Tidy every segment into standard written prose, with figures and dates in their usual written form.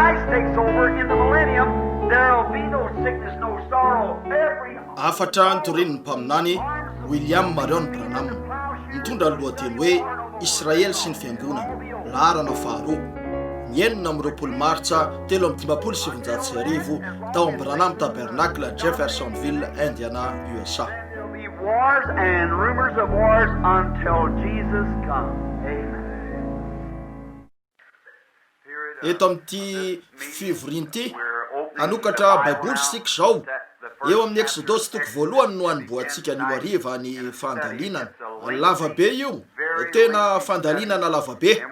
Christ takes over in the millennium, there'll be no sickness, no sorrow. Afatra Antorin mpaminany William Marion Branham mitondra lohateny hoe Israel sy ny fiangonana laharana faharoa ny 4 Martsa 1770 tao amin'ny Branham Tabernacle Jeffersonville, Indiana, USA. There'll be wars and rumors of wars until Jesus comes. Amen. Eto amin'ity fivorinty anokatra baiboly sika zao eo amin'ny Exodosy toko voalohany no anomboantsika ny ariva ny fandalinana lavabe io tena fandalinana lavabe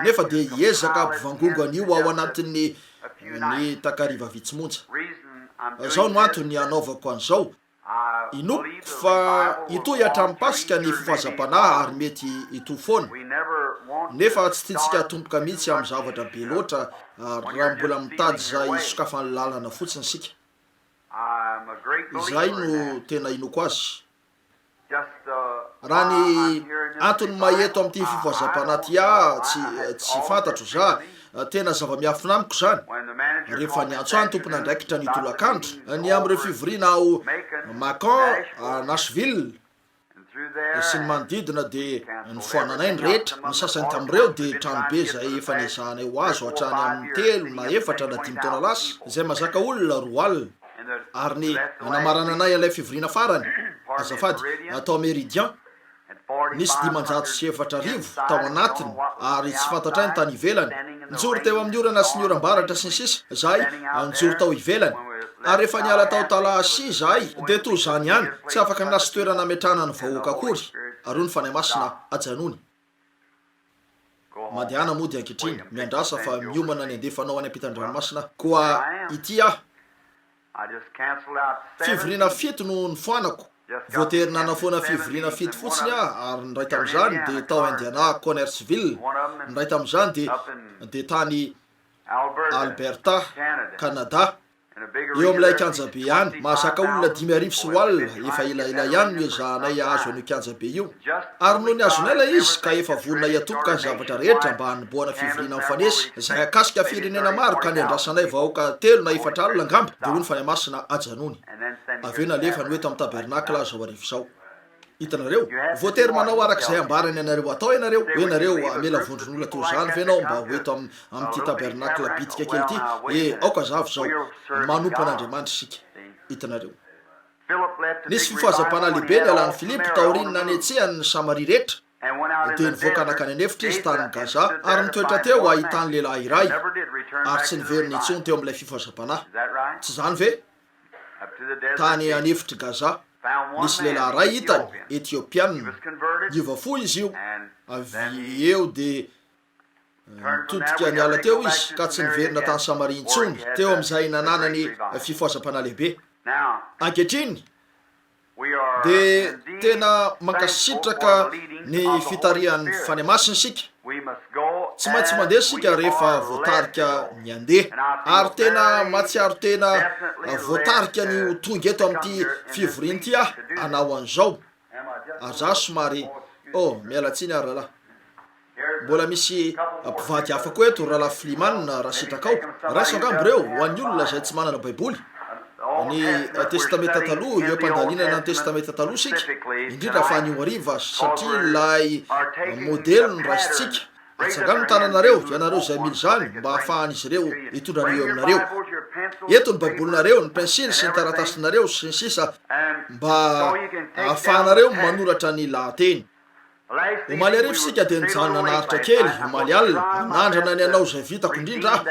nefa dia hiezaka ampivangongo an'io ao anatin'ny ny takariva vitsimonja. Zao no antony anaovako an'izao inoko fa itoy hatramin'Pasika ny fifahazam-panahy ary mety ito foana nefa tsy tiantsika tomboka mihitsy amin'ny zavatra be loatra raha mbola mitady zay sokafany lalana fotsiny sika. Izay no tena inoko azy. Raha ny antony maheto amin'ity fifahazam-panahy ty tsy fantatro za tena zava-miafina amiko zany rehefa ny antso any tompona andraikitra ny tolakandro ny amin'ireo fivoriana ao Macon, Nashville sy ny manodidina dia ny foananay ny rehetra ny sasany tamin'ireo dia tranobe zay efa niazahanay ho azo hatrany amin'ny 3 na 4 na 5 taona lasa izay mazaka olona 2 alina ary ny namarana anay an'ilay fivoriana farany azafady atao Meridian nisy 507 tao anatiny ary tsy fantatray ny tany ivelany nijoro teo amin'ny orana sy ny oram-baratra sy ny sisa zahay nijoro tao ivelany ary rehefa niala tao talasy zahay dia toy zany ihany tsy afaka nasy toerana ametrahana ny vahoaka akory ary ny fanahy masina ajanony mandehana mody ankehitriny miandrasa fa miomana ny andefanao any ampitan-dranomasina koa ity fivoriana 7 no nifoanako voatery nanafoana fivoriana 7 fotsiny ary ny ray tamin'izany dia tao Indiana, Connersville, ny ray tamin'izany dia tany Alberta, Canada eo amin'ilay kianjabe ihany mahazaka olona 5,000 sy alina efa elaela ihany no ezahanay azo an'io kianjabe io ary noho ny azonay ilay izy ka efa vonona hiatomboka ny zavatra rehetra mba hanimboana fivoriana mifanesy izay akasika firenena maro ka niandrasanay vahoaka 3 na 4 alina angamba dia hoy ny fanahy masina ajanony avy eo nalefa ny hoeto amin'ny tabernakla zao arivo zao. Hitanareo voatery manao arak'izay ambarany ianareo atao ianareo ianareo amela vondron'olona toy zany venao mba hoeto amin'ity tabernakla bitika kely ity aoka zavo zao manompo an'Andriamanitra sika. Hitanareo nisy fifahazam-panahy lehibe ny alan'ny Filipo taorinina ny etsehany ny Samaria rehetra dia nivoaka anakany anefitra izy tany Gaza ary nitoetra teo ahitany lehilahy iray ary tsy niveriny intsony teo amin'ilay fifahazam-panahy tsy zany ve tany anefitra Gaza nisy lehilahy ray hitany Etiopiana niova fo izy io avy eo dia nitodika niala teo izy ka tsy niverina tany Samaria intsony teo amin'izay nananany fifahazam-panahy lehibe ankehitriny dia tena mankasitraka ny fitarihan'ny fanahy masina sika tsy maintsy mandeha sika rehefa voatarika ny andeha ary tena matsiaro tena voatarika ny tonga eto amin'ity fivoriana ity anao an'izao ary za somary mialatsiny ary rahalahy mbola misy mpivady afako eto rahalahy Filimanina raha sitrakao raiso angamba ireo ho an'ny olona izay tsy manana baiboly ny testameta taloha eo mpandalinana ny testameta taloha sika indrindra fa ny ariva satria lay modely no raisitsika atsangano ny tananareo ianareo izay mily zany mba hahafahan'izy ireo hitondran'io aminareo eto ny baibolinareo ny pensily sy ny taratasinareo sy ny sisa mba hahafahanareo manoratra ny lahateny. Omaly arivo sika dia nijanona naharitra kely omaly alina nandrana ny anao izay vitako indrindra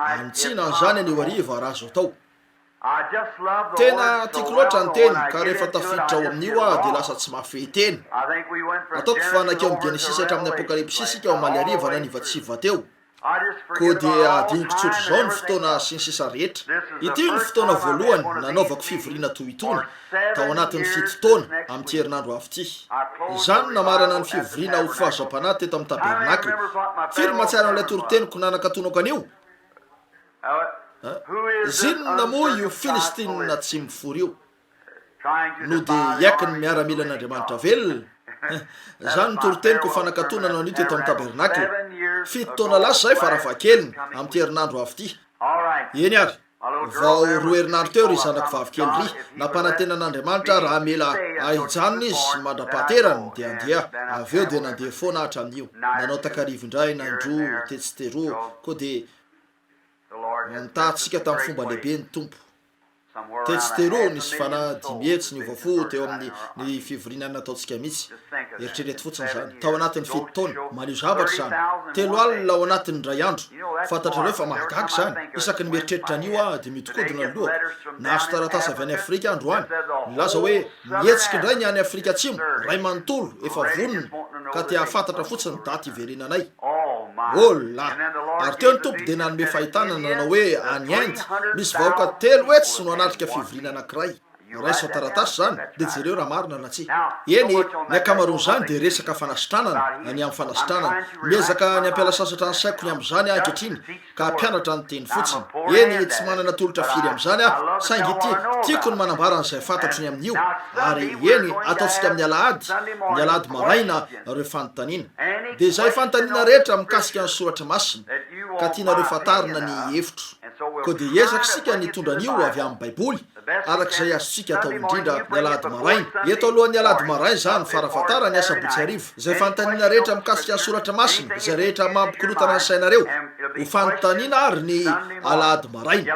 anitsina an'izany an'io ariva raha azo atao tena tiako loatra ny teny ka rehefa tafiditra ao amin'io dia lasa tsy mahafehy teny ataoko fanakeo amin'ny Genesis hatramin'ny Apokalipsy sika omaly ariva na nivatsiva teo ko dia adiniko tsotro zao ny fotoana sy ny sisa rehetra ity ny fotoana voalohany nanaovako fivoriana toy itony tao anatin'ny 7 taona amin'ity herinandro avy ity izany namarana ny fivoriana ho fahazam-panahy teto amin'ny tabernakla firy mahatsiaro an'ilay toroteniko nanakatonako an'io zinona moa io Filistinina tsy mifory io no dia iaiky ny miaramila an'Andriamanitra velona zany ny toroteniko fanakatonana an'io teto amin'ny tabernakla 7 taona lasa zay farafahakeliny amin'ity herinandro avy ity eny ary vao roa herinandro teo ry zanako vavikely ry nampanantenan'Andriamanitra raha mila ahijanona izy mandra-pahaterany dia andeha avy eo dia nandeha foana hatramin'io nanao takarivo indray nandro tetsiteroa koa dia nitahatsika tamin'ny fomba lehibe ny tompo tetsiteroa nisy fanahy 10 hetsy ny ovafo teo amin'ny fivoriana nataontsika mihitsy eritrereto fotsiny zany tao anatin'ny 7 taona manio zavatra zany 3 alina ao anatin'ny ray andro fantatrareo fa mahagaga zany isaky ny mieritreritra an'io dia mitokodina ny lohako nahazo taratasy avy any Afrika androany milaza hoe mihetsiky indray ny any Afrika Atsimo ray manontolo efa vonona ka tia hafantatra fotsiny daty hiverenanay ola ary teo ny tompo dia nanome fahitana nanao hoe any Inde misy vahoaka 3 hetsy no anatrika fivoriana anankiray raiso taratasy zany dia jereo raha marina na tsy eny ny akamaroany zany dia resaka fanasitranana ny amin'ny fanasitranana miezaka ny ampiala sasatra ny saiko ny amin'izany ankehitriny ka ampianatra ny teny fotsiny eny tsy manana tolotra firy amin'izany saingy tiako ny manambara n'izay fantatro ny amin'io ary eny ataontsika amin'ny alahady maraina reo fanontaniana dia izay fanontaniana rehetra mikasika ny soratra masina ka tianareo fantarina ny hevitro koa dia hiezaka sika nitondra an'io avy amin'ny baiboly arak'izay azontsika atao indrindra ny alahady maraina eto alohan'ny alahady maraina zany farafantara ny asabotsy arivo izay fanontaniana rehetra mikasika ny soratra masina izay rehetra mampikorotana ny sainareo ho fanontaniana ary ny alahady maraina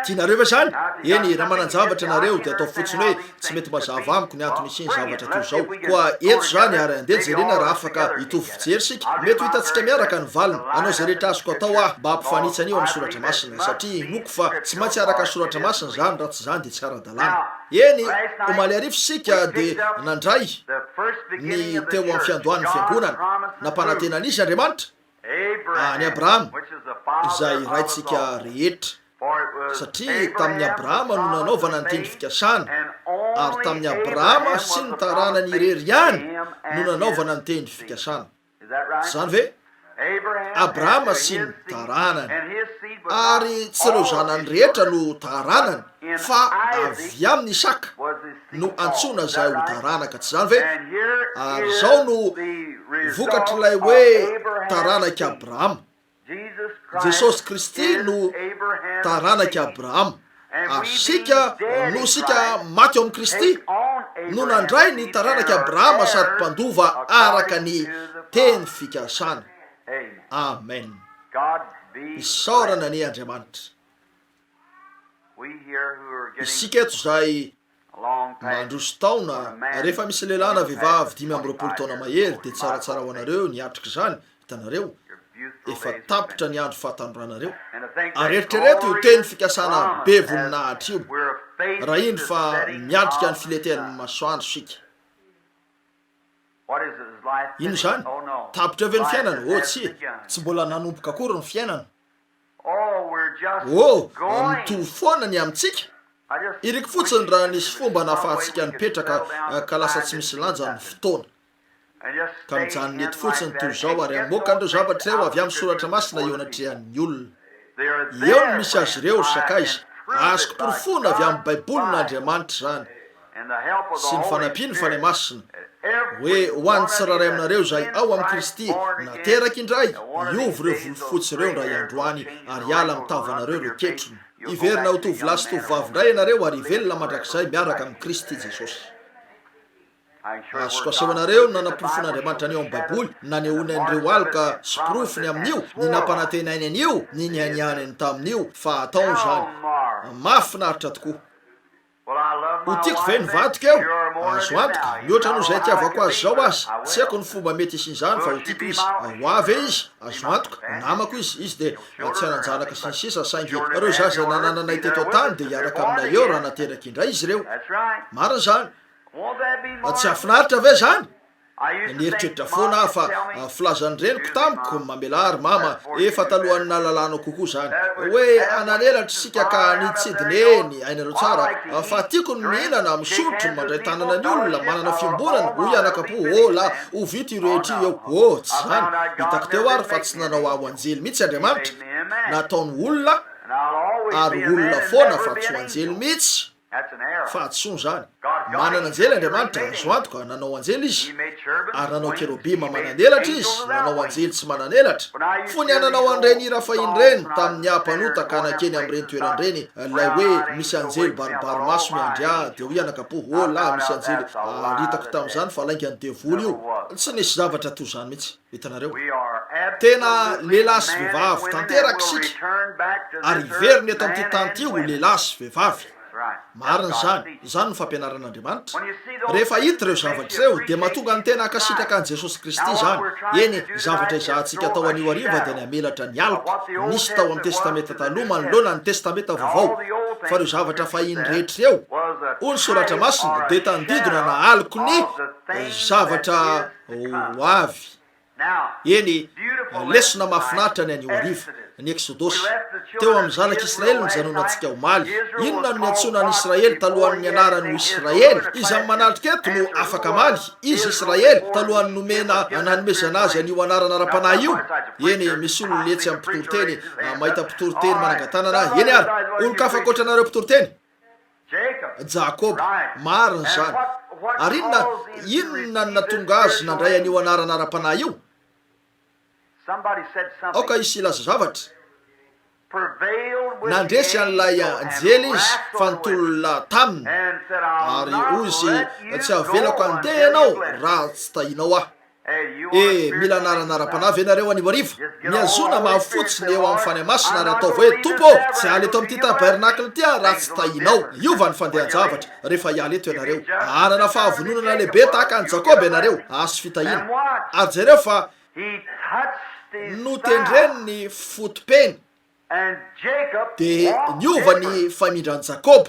tianareo ve zany eny raha manan-javatra nareo dia atao fotsiny hoe tsy mety mazava amiko ny antony isiny zavatra toy zao koa eto zany ary andeha jerena raha afaka hitovy fijery sika mety ho hitantsika miaraka ny valina anao zay rehetra azoko atao mba hampifanitsany io amin'ny soratra masina satria noko fa tsy maintsy araka ny soratra masina zany raha tsy zany dia tsy ara-dalàna eny omaly arivo sika dia nandray ny teo amin'ny fiandohan'ny fiangonana nampanantenan'izy Andriamanitra any Abrahama izay raitsika rehetra satria tamin'ny Abrahama no nanaovana ny tendry fikasana ary tamin'ny Abrahama sy ny taranany irery ihany no nanaovana ny tendry fikasana zany ve Abrahama sy ny taranany ary tsy ireo zanany rehetra no taranany fa avy amin'ny Isaka no antsona zay ho taranaka tsy zany ve ary zao no vokatr'ilay hoe taranaka Abrahama Jesosy Kristy no taranaka Abrahama ary sika maty ao amin'ny Kristy no nandray ny taranaka Abrahama sady mpandova araka ny teny fikasana amen isaorana ny Andriamanitra isika eto zay mandroso taona rehefa misy lelana vehivavy 5 taona mahery dia tsaratsara ho anareo niatrika zany hitanareo efa tapitra ny andro fahatanoranareo ary eritrereto io teny fikasana be voninahitra io raha indro fa miatrika ny filetean'ny masoandro sika ino zany tapitra avy ny fiainana tsy mbola nanomboka akory ny fiainana mitovy foana ny amintsika iriko fotsiny raha nisy fomba nahafahantsika nipetraka ka lasa tsy misy lanja ny fotoana ka mijanony eto fotsiny toy zao ary amoka andreo zavatra reo avy amin'ny soratra masina eo anatrehan'ny olona eo no misy azy ireo sakaiza azoko porofona avy amin'ny baibolin'Andriamanitra zany sy ny fanampiny fa le masina hoe ho an'ny tsiraray aminareo zay ao amin'ny Kristy nateraky indray iovy reo volofotsy reo ndray androany ary ala mitavanareo reo ketrony iverina ho tovolahy sy tovovavy indray ianareo ary ivelona mandrakizay miaraka amin'ny Kristy Jesosy azoko asehoanareo nanampirofon'Andriamanitra an'io amin'ny baiboly nanehoan'ireo aloka sy porofony amin'io ny nampanantenainy an'io ny nianianany tamin'io fa atao zany mahafinaritra tokoa ho tiako ve ny vadika eo azo antoka mihoatra noho izay tiavako azy zao azy tsy haiko ny fomba mety isin'izany fa ho tiako izy ho avy izy azo antoka namako izy dia tsy hananjanaka sy ny sisa saingy ireo zaza nanananay teto tany dia hiaraka aminay eo raha nateraky indray izy ireo marina zany tsy hafinaritra ve zany nieritreritra foana fa filazany reniko tamiko mamela ary mama efa talohan'ny nahalalana kokoa zany hoe ananelatra sika ka nitsidineny ainareo tsara fa tiako ny mihinana misotro mandray tanana ny olona manana fiomborana ho ianakapo la ho vito irehetra eo tsy zany hitako teo ary fa tsy nanao aho anjely mihitsy Andriamanitra nataony olona ary olona foana fa tsy ho anjely mihitsy fa tsoa zany manana anjely Andriamanitra azo antoka nanao anjely izy ary nanao kerobima mananelatra izy nanao anjely tsy mananelatra fony ananao an'ireny irafahiny reny tamin'ny ampanotaka anakeny amin'ireny toeran'ireny lay hoe misy anjely baribary maso miandria de hoe anakapo la misy anjely litako tamin'izany fa laingany devoly io tsy nisy zavatra toy zany mihitsy hitanareo tena lehilahy sy vehivavy tanteraky sika ary iveriny eto amin'ity tanty io lehilahy sy vehivavy marina zany no fampianaran'Andriamanitra rehefa hita reo zavatra reo de mahatonga ny tena akasitraka an' Jesosy Kristy zany eny zavatra izahantsika tao anio ariva de ny amelatra ny alika nisy tao amin'ny testamenta taloha manoloana ny testamenta vaovao fa reo zavatra fahiny rehetra eo ony soratra masina de tandidina na aliko ny zavatra hoavy eny lesona mahafinaritra ny anio ariva ny Exodosy teo amin'ny zanak'Israely ny janonantsika omaly inona no niantsona ny Israely talohan'ny anarany Israely izy amin'ny manatrika eto no afaka maly izy Israely talohan'ny nomena nanomezana azy an'io anarana ara-panahy io eny misy olo letsy amin'ny mpitoroteny mahita mpitoroteny manangatanana eny ary olo kafakoatra anareo mpitoroteny Jakob marina zany ary inona no natonga azy nandray an'io anarana ara-panahy io oka isy ilaza zavatra nandresy an'ilay anjely izy fanontolona taminy ary ozy tsy avelako andeha ianao raha tsy tahinao mila anaranara-panavy ianareo anio ariva miazona mahafotsiny eo amin'ny fany masina ary ataovy hoe tompo tsy haly eto amin'ity tabernakle tya raha tsy tahinao iova ny fandehan-javatra rehefa hialy eto ianareo anana fahavononana lehibe tahaka any Jakob ianareo azo fitahina ary jereo fa notendreny ny fotopeny de niova ny famindran'i Jakob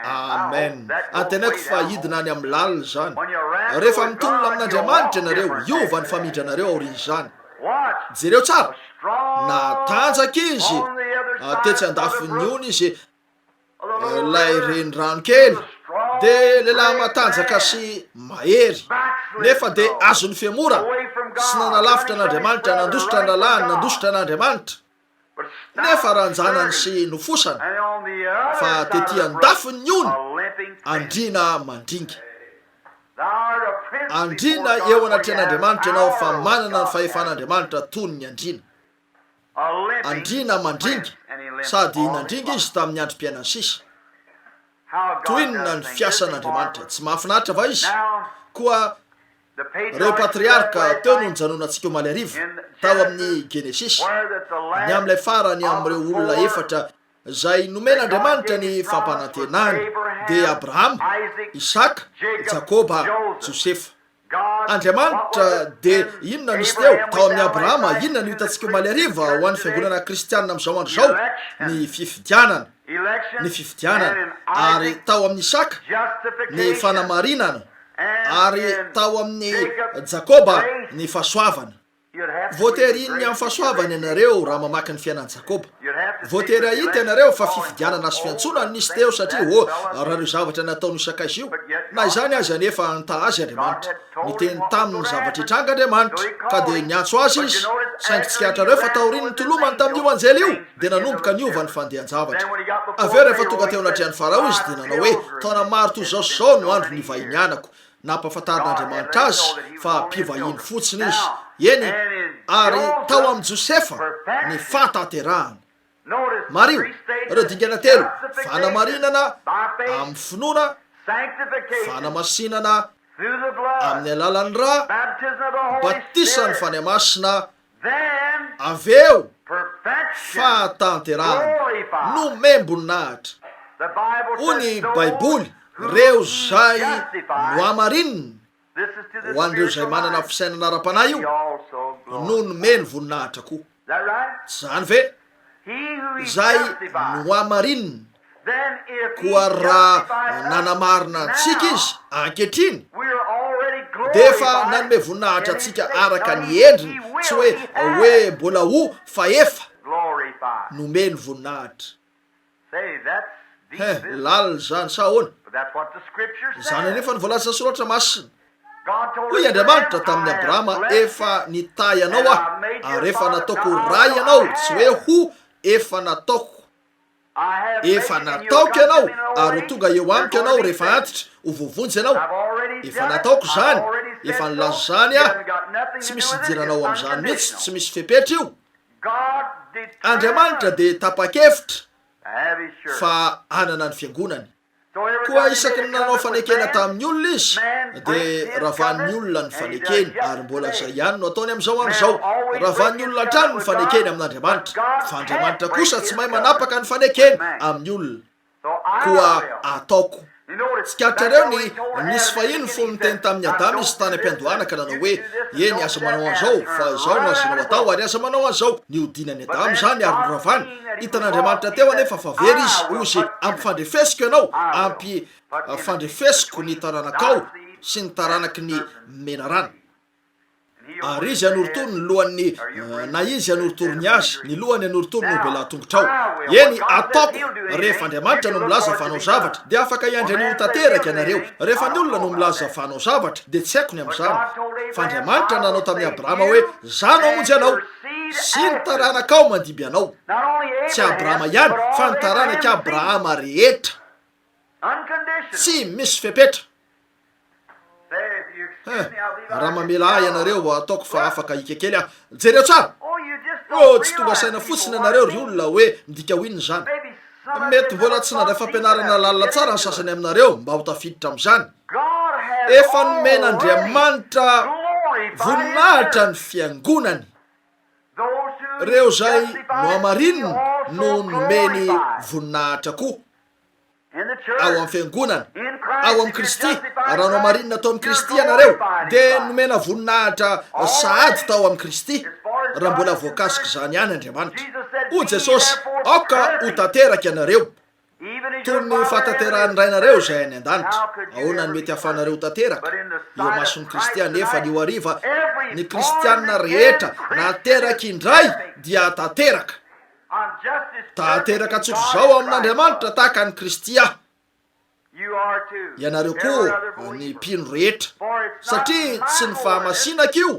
amen antenako fa hidina any amin'ny lalina zany rehefa mitolona amin'Andriamanitra ianareo iova ny famindranareo aoriny zany jereo tsara natanjaka izy tetsy andafiny ony izy lay renirano kely de lehilahy matanjaka sy mahery nefa de azony fiamora sy nanalafitra an'Andriamanitra nandositra an-dalàny nandositra an'Andriamanitra nefa ranjanany sy nofosany fa tety andafiny ony andrina mandringa andrina eo anatrehan'Andriamanitra ianao fa manana ny fahefan'Andriamanitra tony ny andrina mandringa sady nandringa izy tamin'ny androm-piainany sisa toinona ny fiasan'Andriamanitra tsy mahafinaritra va izy koa reo patriarka teo no nijanonantsika omaly ariva tao amin'ny Genesis ny amin'ilay farany amin'ireo olona efatra zay nomen'Andriamanitra ny fampanantenany de Abraham, Isaka, Jakoba, Josefa Andriamanitra de inona nisy teo tao amin'ny Abrahama inona no hitantsika omaly ariva ho an'ny fiangonana kristianina amin'izao andro zao ny fifidianana ary tao amin'ny Isaka ny fanamarinana ary tao amin'ny Jakoba ny fahasoavana voatery inony amin'ny fahasoavana ianareo raha mamaky ny fiainan'i Jakoba voatery ahita ianareo fa fifidianana sy fiantsonana nisy teo satria raha reo zavatra nataony isakaizy io na izany azy anefa nita azy Andriamanitra niteny taminy zavatra hitranga Andriamanitra ka de niantso azy izy saingy tsy hiatrareo fa taoriny ny tolomany tamin'io anjely io de nanomboka niova ny fandehan-javatra aveo rehefa tonga teo anatrehan'ny Farao izy de nanao hoe taona maro toy zao sy zao no andro nivahiny anako nampahafantarin'Andriamanitra azy fa mpivahiny fotsiny izy eny ary tao amin'ny Josefa ny fatanterahana mario reo dingana telo fanamarinana amin'ny finoana fanamasinana amin'ny alalan'ny ra batisany fany masina aveo fatanterahana no membonahitra ony baiboly reo zay no amarinina ho an'ireo zay manana fisainana ara-panahy io no nomeny voninahitra koa zany ve zay no amarinina koa raha nanamarina antsika izy ankehitriny de efa nanome voninahitra atsika araka ny endriny tsy hoe mbola ho fa efa nomeny voninahitra lalina zany sa ahoana zany anefa nyvoalaza soratra masina hoy Andriamanitra tamin'ny Abrahama efa nitay ianao ary efa nataoko ray ianao tsy hoe ho efa nataoko efa nataoko ianao ary tonga eo amiko ianao rehefa antitra ho vovonjy ianao efa nataoko zany efa nilazo zany a tsy misy idiranao am'izany mihitsy tsy misy fepetra io Andriamanitra dia tapa-kevitra fa anana ny fiangonany koa isaky ny nanao fanekena tamin'ny olona izy dia ravahan'ny olona ny fanekeny ary mbola zay ihany no ataony amin'izao andro zao ravahan'ny olona trano ny fanekeny amin'Andriamanitra fa Andriamanitra kosa tsy mahay manapaka ny fanekeny amin'ny olona koa ataoko tsikatrareo ny nisy fahiny fo miteny tamin'ny Adama izy tany am-piandohana ka nanao hoe eny aza manao an'izao fa izao no azonao atao ary aza manao an'izao niodinany Adama zany ary ravany hitan'Andriamanitra teo anefa fa very izy ozy ampifandrefesiko ianao ampifandrefesiko ny taranakao sy ny taranaky ny menarana ary izy anorotoro ny lohany na izy anorotoro ny azy ny lohany anorotoro no bela tongotrao eny ataoko rehefa Andriamanitra no milaza fanao zavatra dia afaka iandran'io tanteraka ianareo rehefa ny olona no milaza fanao zavatra dia tsy haiko ny amin'izany fa Andriamanitra nanao tamin'ny Abrahama hoe zano amonjy anao sy ny taranakao mandiby anao tsy Abrahama ihany fa ny taranaky Abrahama rehetra tsy misy fepetra raha mamela ianareo ataoko fa afaka ikekely ah jereo tsara tsy tonga saina fotsiny ianareo ry olona hoe midika hoininy zany mety mbola tsy nandray fampianarana lalina tsara ny sasany aminareo mba ho tafiditra amin'izany efa nomen'Andriamanitra voninahitra ny fiangonany reo zay no amarininy no nomeny voninahitra koa ao amin'ny fiangonana ao amin'ny Kristy raha no amarinina atao amin'ny Kristy ianareo dia nomena voninahitra sahady tao amin'ny Kristy raha mbola voakasika zany ihany Andriamanitra o Jesosy aoka ho tanteraka ianareo toy ny fahatanterahany rainareo zay any an-danitra ahoana ny mety hafanareo tanteraka eo mason'ny Kristy anefa ny hariva ny kristianina rehetra nateraka indray dia tanteraka tsotro zao amin'Andriamanitra tahaka ny Kristy ianareo koa ny mpino rehetra satria tsy ny fahamasinako io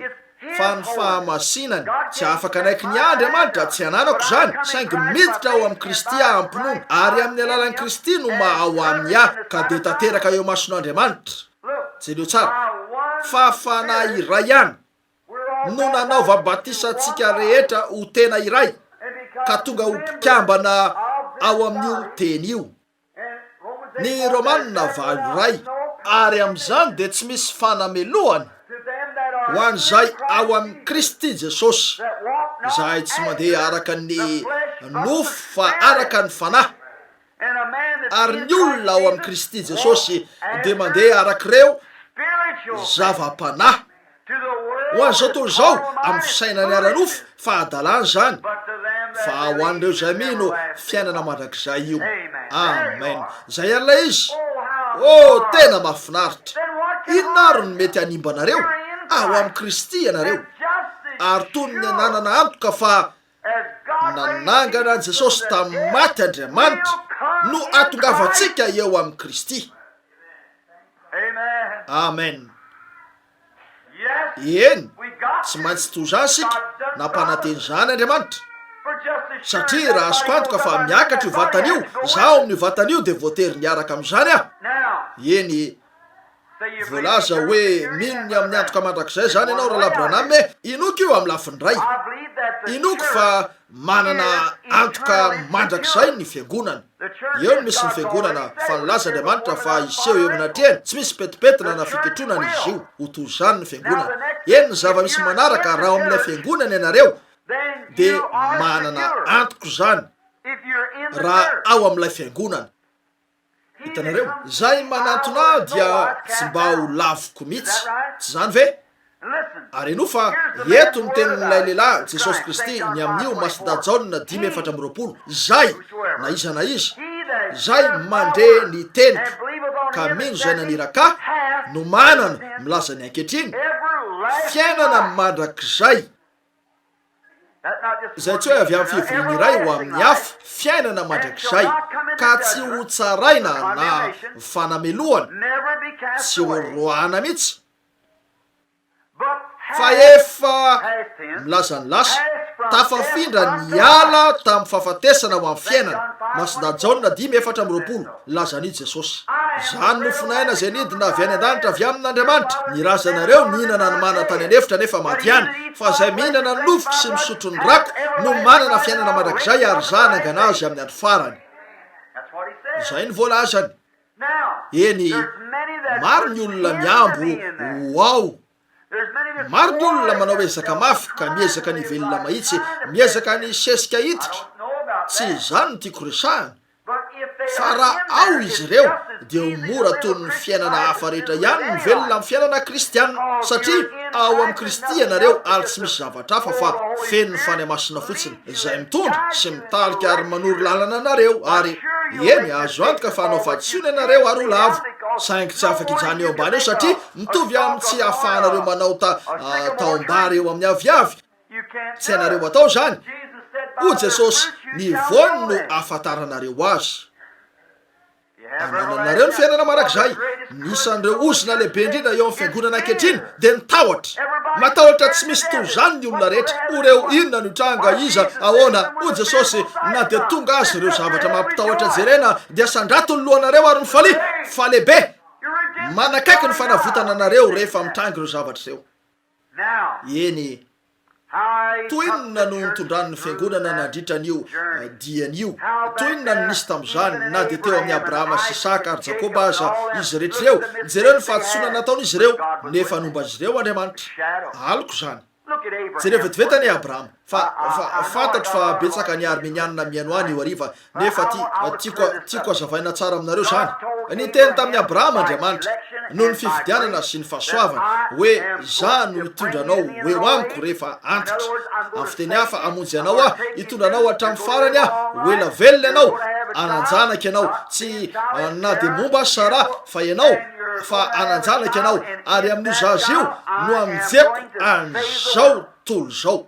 fa ny fahamasinany tsy afaka anaiky ny Andriamanitra tsy ananako zany saingy miditra ao amin'ny Kristy ampinono ary amin'ny alalan'ny Kristy no ao amin'ny ka dia tanteraka eo mason'Andriamanitra jereo tsara fahafanahy iray ihany no nanaova batisantsika rehetra ho tena iray ka tonga ho mpikambana ao amin'io teny io ny Romanina 9:1 ary amin'izany dia tsy misy fanamelohany ho an'izay ao amin'ny Kristy Jesosy izay tsy mandeha araka ny nofo fa araka ny fanahy ary ny olona ao amin'ny Kristy Jesosy dia mandeha arak'ireo zava-panahy ho an'izao tontolo izao amin'ny fisainany ara-nofo fa adalany zany fa ho an'ireo zay mino fiainana mandrakizay io amen zay ian'ilay izy tena mahafinaritra inona ary no mety hanimba anareo ao amin'ny Kristy ianareo ary toy ny nanana antoka fa nanangana an Jesosy tamin'ny maty Andriamanitra no atongavantsika eo amin'ny Kristy amen eny tsy maintsy toy zany sika nampananteny zany Andriamanitra satria raha azoko antoka fa miakatra io vatan'io zaho amin'ny vatan'io dia voatery niaraka amin'izany eny voalaza hoe minony amin'ny antoka mandrakizay zany ianao raha labraname inoko io amin'ny lafiny ray inoko fa manana antoka mandrakizay ny fiangonana eo no misy ny fiangonana fa nilaza Andriamanitra fa iseho eo aminatreny tsy misy petipetina na fiketronana izy io ho toy zany ny fiangonana eny ny zava-misy manaraka raha amin'ilay fiangonana ianareo dia manana antoko zany raha ao amin'ilay fiangonana hitanareo zay manantona dia tsy mba ho lavoko mihitsy tsy zany ve ary eno fa eto ny tenin'ilay lehilahy Jesosy Kristy ny amin'io Masedonia 5:4 zay na iza na izy zay mandre ny teniko ka mino zay naniraka no manana milaza ny ankehitriny fiainana mandrakizay zay tsy hoe avy amin'ny fivoriana iray ho amin'ny hafa fiainana mandrakizay ka tsy ho tsaraina na fanamelohana tsy ho roana mihitsy fa efa milaza ny lasa tafafindra niala tamin'ny fahafatesana ho amin'ny fiainana. Masina Jaona 10:4 lazany Jesosy. Zany nofinaina izay nidina avy any an-danitra avy amin'Andriamanitra. Nirazanareo mihinana ny mana tany anefitra nefa maty any, fa izay mihinana ny lofiky sy misotro ny rako no manana fiainana mandrakizay ary zanangana azy amin'ny andro farany. Izay ny voalazany. Eny, maro ny olona miambo ao. Maro ny olona manao ezaka mafy ka miezaka ny velona mahitsy, miezaka ny sesika hiditra. Tsy izany no tiako resahana. Fa raha ao izy ireo dia ho mora toy ny fiainana hafa rehetra ihany ny velona amin'ny fiainana kristianina, satria ao amin'ny Kristy ianareo ary tsy misy zavatra hafa fa feno ny fanahy-masina fotsiny izay mitondra sy mitalika ary manoro lalana anareo. Ary eny, azo antoka fa hanao fahadisoana ianareo ary ho lavo, saingy tsy afaka ijany eo ambany eo satria mitovy amin'ny tsy ahafahanareo manao taombary eo amin'ny aviavy. Tsy ianareo atao zany. O Jesosy nivoany no ahafantaranareo azy. Anananareo ny fiainana marak'izay. Nisan'ireo ozina lehibe indrindra eo amin'ny fiangonana ankehitriny dia nitahotra. Matahotra tsy misy toy izany ny olona rehetra. Oreo inona no tranga iza ahoana. O Jesosy na dia tonga azy ireo zavatra mampitahotra jerena dia sandrato ny lohanareo ary ny fa lehibe. Manakaiky ny fanavotana anareo rehefa mitrangy ireo zavatra ireo. Eny, toinona no nitondran'ny fiangonana nandritra an'io dian'io. Toinona no nisy tamin'izany na dia teo amin'ny Abrahama sy Isaka ary Jakoba aza izy rehetra ireo. Jereo ny fahatsoana nataon'izy ireo nefa nomba azy ireo Andriamanitra. Aliko zany. Jereo vetiveta ny Abrahama. Fantatro fa betsaka ny Armenianina miano any io hariva, nefa tiako azavaina tsara aminareo zany. Niteny tamin'ny Abrahama Andriamanitra noho ny fifidianana sy ny fahasoavana hoe iza no hitondranao hoe amiko rehefa antitra. Amin'ny fiteny hafa, amonjy anao aho, hitondranao hatramin'ny farany aho, ho ela velona ianao, ananjanaka ianao, tsy na dia momba Sara fa ianao, fa ananjanaka ianao, ary amin'io zaza io no aminjeko an'izao tolo zao.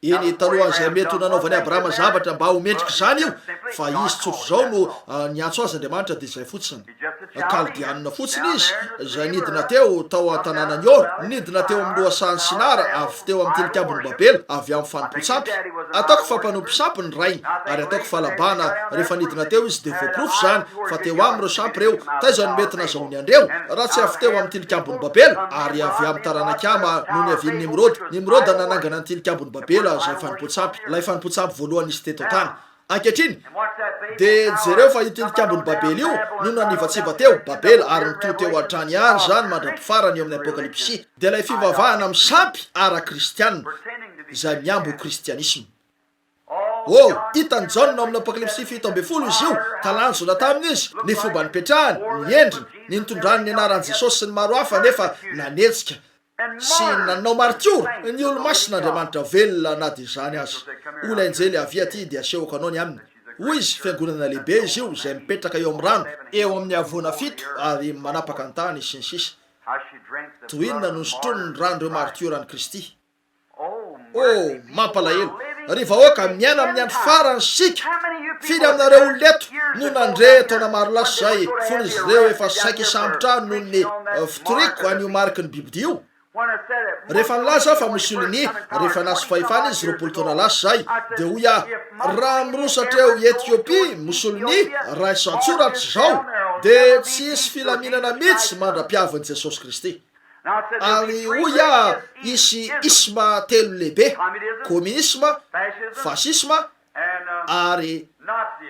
Eny, talohan'izay mety ho nanaovany Abrahama zavatra mba ho mendrika izany io, fa izy tsotro zao no niantso azy Andriamanitra dia izay fotsiny. Kaldianina fotsiny izy, izay nidina teo tao an-tanànan'ny Ora, nidina teo amin'ny lohasahan'ny Sinara, avy teo amin'ny tilikambon'ny Babela, avy amin'ny fanompo-tsampy. Ataoko fa mpanompo-tsampy ny rainy, ary ataoko falabana rehefa nidina teo izy dia voaporofo zany, fa teo amin'ireo sampy ireo, taizany mety nazahoany andreo, raha tsy avy teo amin'ny tilikambon'ny Babela, ary avy amin'ny taranakama no ny avian'ny Nimrôdy. Nimrôdy nanangana ny tilikambon'ny Babela izay fanompo-tsampy, ilay fanompo-tsampy voalohany izy teto tany. Ankehitriny dia jereo fa io tilikambon'ny Babela io no nanivatsiva teo Babela ary nitoy teo hatrany any zany mandram-pifarany eo amin'ny Apokalipsy. Dia ilay fivavahana amin'ny sampy ara-kristianina izay miambo kristianisma. Hitany Jaona amin'ny Apokalipsy 7:10 izy io, talanjona tamin'izy, ny fomba nipetrahany, ny endriny, ny nitondrany ny anaran'i Jesosy sy ny maro hafa nefa nanetsika sy nanao martiora ny olo-masin'Andriamanitra velona na dia izany azy. Ola enjely avia ty dia asehoko anao ny aminy. Hoy izy fiangonana lehibe izy io izay mipetraka eo amin'ny rano, eo amin'ny havoana 7 ary manapaka ny tany sy ny sisa. Toinona no sotroiny ny rano ireo martiora ny Kristy. Mampalahelo. Ry vahoaka miaina amin'ny andro farany sika. Firy aminareo oloneto no nandre taona maro lasa zay fony izy ireo efa saika isambotra noho ny fitoriko an'io mariky ny Biblia io. Rehefa nilaza fa Mussolini, rehefa nasy fahefana izy 20 taona lasa zay, dia hoy raha mirosatra eo Etiopia Mussolini raha isantsoratra zao dia tsy hisy filaminana mihitsy mandra-piavan'i Jesosy Kristy. Ary hoy isy isma telo lehibe: komunisma, fasisma ary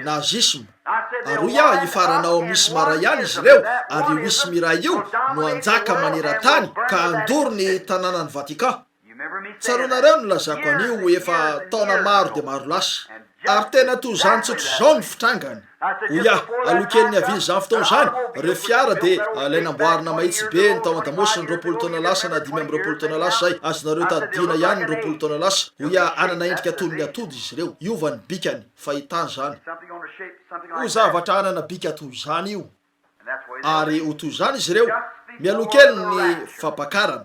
nazisma. Ary hoy ifaranao amin'ny isma ray ihany izy ireo, ary io isma ray io no anjaka maneran-tany ka andory ny tanànan'ny Vatican. Tsaronareo no lazako an'io efa taona maro dia maro lasa, ary tena toy izany tsotro zao ny fitrangany. Hoy alokely ny aviany izany fotoana izany, ireo fiara dia ilay namboarina mahitsy be ny tao an-damosiny 20 taona lasa na 25 taona lasa zay, azonareo tadidina ihany 20 taona lasa. Hoy anana endrika toy ny atody izy ireo, iovany bikany, fahitana zany. Ho zavatra anana bika toy izany io, ary ho toy izany izy ireo, mialokely ny fampakarana.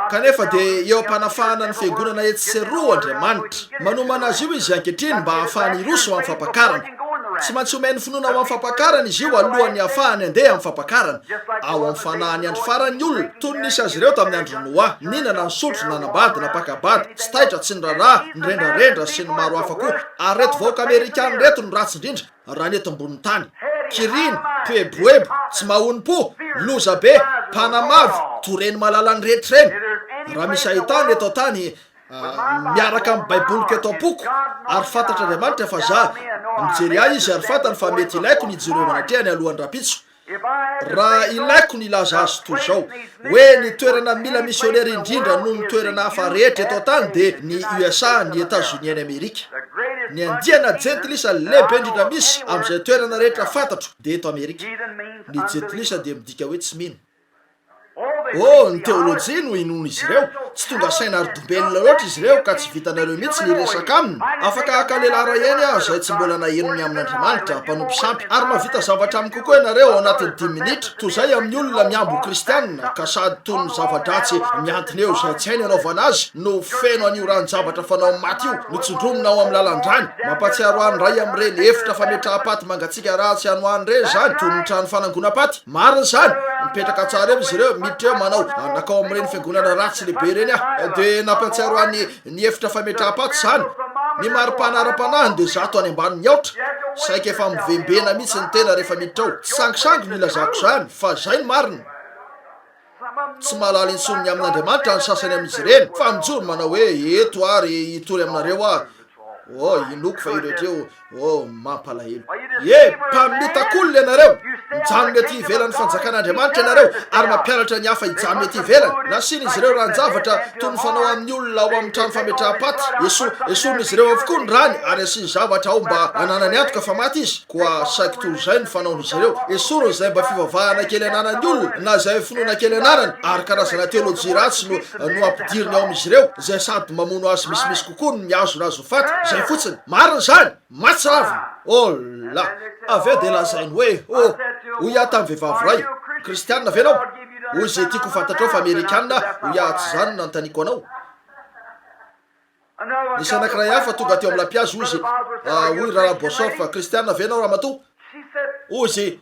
Kanefa dia eo am-panafahana ny fiangonana etseroa Andriamanitra manomana azy io izy ankehitriny mba ahafahany iroso amin'ny fampakarana. tsy maintsy omeny finoana ao amin'ny fampakarana izy io alohan'ny ahafahany andeha amin'ny fampakarana ao amin'ny fanahany andro farany olona toy nisy azy ireo tamin'ny andro noa ninana ny sotro nanambady napakabady tsy taitra tsy ny raharaha ny rendrarendra sy ny maro hafa koa ary reto vahoaka amerikany reto no ratsy indrindra raha neto amboniny tany kiriny peboebo tsy mahony-po loza be mpanamavy toreny malala ny rehetrareny raha misy ahitany eto tany miaraka amin'ny baiboly keto am-poko ary fantatra Andriamanitra fa za mijery ahy izy ary fantany fa mety ilaiko ny ijereo anatrehany alohan'ny rapitso raha ilaiko ny ilaza azy toy zao hoe ny toerana mila missionnaire indrindra no ny toerana hafa rehetra eto tany de ny USA ny États-Unis ny Amerika ny andiana jentilisa lehibe indrindra misy amin'izay toerana rehetra fantatro de eto Amerika ny jentilisa de midika hoe tsy mino ny teolojia no inono izy ireo tsy tonga saina ardombelona loatra izy ireo ka tsy vitanareo mihitsy ny resaka aminy afaka akalela eny zay tsy mbola nahenony amin'Andriamanitra mpanompo sampy ary mahavita zavatra aminy kokoa ianareo ao anatin'ny 10 minitra toy zay amin'ny olona miambo kristianina ka sady toy ny zava-dratsy miantiny eo zay tsy hainy anaovana azy no feno an'io ranon-javatra fanao maty io notsondromina ao amin'ny lalan-drany mampatsiaro any ray amin'ireny efitra fametraha-paty mangatsika ratsy anoany reny zany toy ny trano fanangona-paty mariny zany mipetraka tsara eo izy ireo miditra eo manao nakao amin'ireny fiangonana ratsy lehibe reny de nampatsiaro any ny efitra fametraha-paty zany ny mari-panara-panahiny de zato any ambany miaotra saika efa mivembena mihitsy ny tena rehefa miditra ao sangisangy no ilazako zany fa zay ny marina tsy mahalala intsonony amin'Andriamanitra ny sasany amin'izy ireny fa mijoro manao hoe eto ary hitory aminareo inoko fa iretreo mampalahelo mpamitakolona ianareo mijanony aty ivelan'ny fanjakan'Andriamanitra ianareo ary mampianatra ny hafa hijanony aty ivelany nasiny izy ireo ranon-javatra toy ny fanao amin'ny olona ao amin'ny trano fametraha-paty esorony izy ireo avokoa ny rany ary asiny zavatra ao mba ananany antoka fa maty izy koa saiky toy zay ny fanaon'izy ireo esorony zay mba fivavahana kely ananany olona na zay finoana kely ananany ary karazana teolojia ratsy no ampidiriny ao amin'izy ireo zay sady mamono azy misimisy kokoa no miazona azo faty zay fotsiny marina zany matsiravina avy de lazainy hoe hoy aho tamin'ny vehivavy ray kristianina ve anao hoy zay tiako fantatrao fa amerikanina hoy aho tsy zany nantaniko anao nisy anankiray hafa tonga teo amin'ny lampiazy hoy zy hoy raha bosor fa kristianina ve anao raha mato hoy zy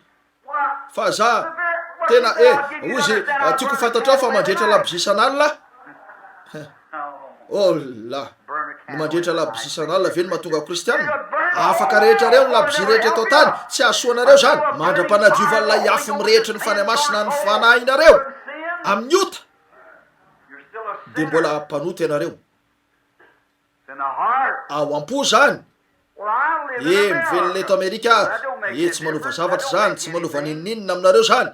fa za tena hoy zy tiako fantatrao fa mandretra labozisan'alina ny mandretra labozisan'alina ve ny mahatonga kristianina afaka rehetra reo ny labozi rehetra eto tany tsy ahasoanareo zany mandra-panadiovan'ilay afo mirehetra ny fanahy masina ny fanahinareo amin'ny ota de mbola mpanota ianareo ao am-po zany mivelona eto Amerika tsy manova zavatra zany tsy manova nininina aminareo zany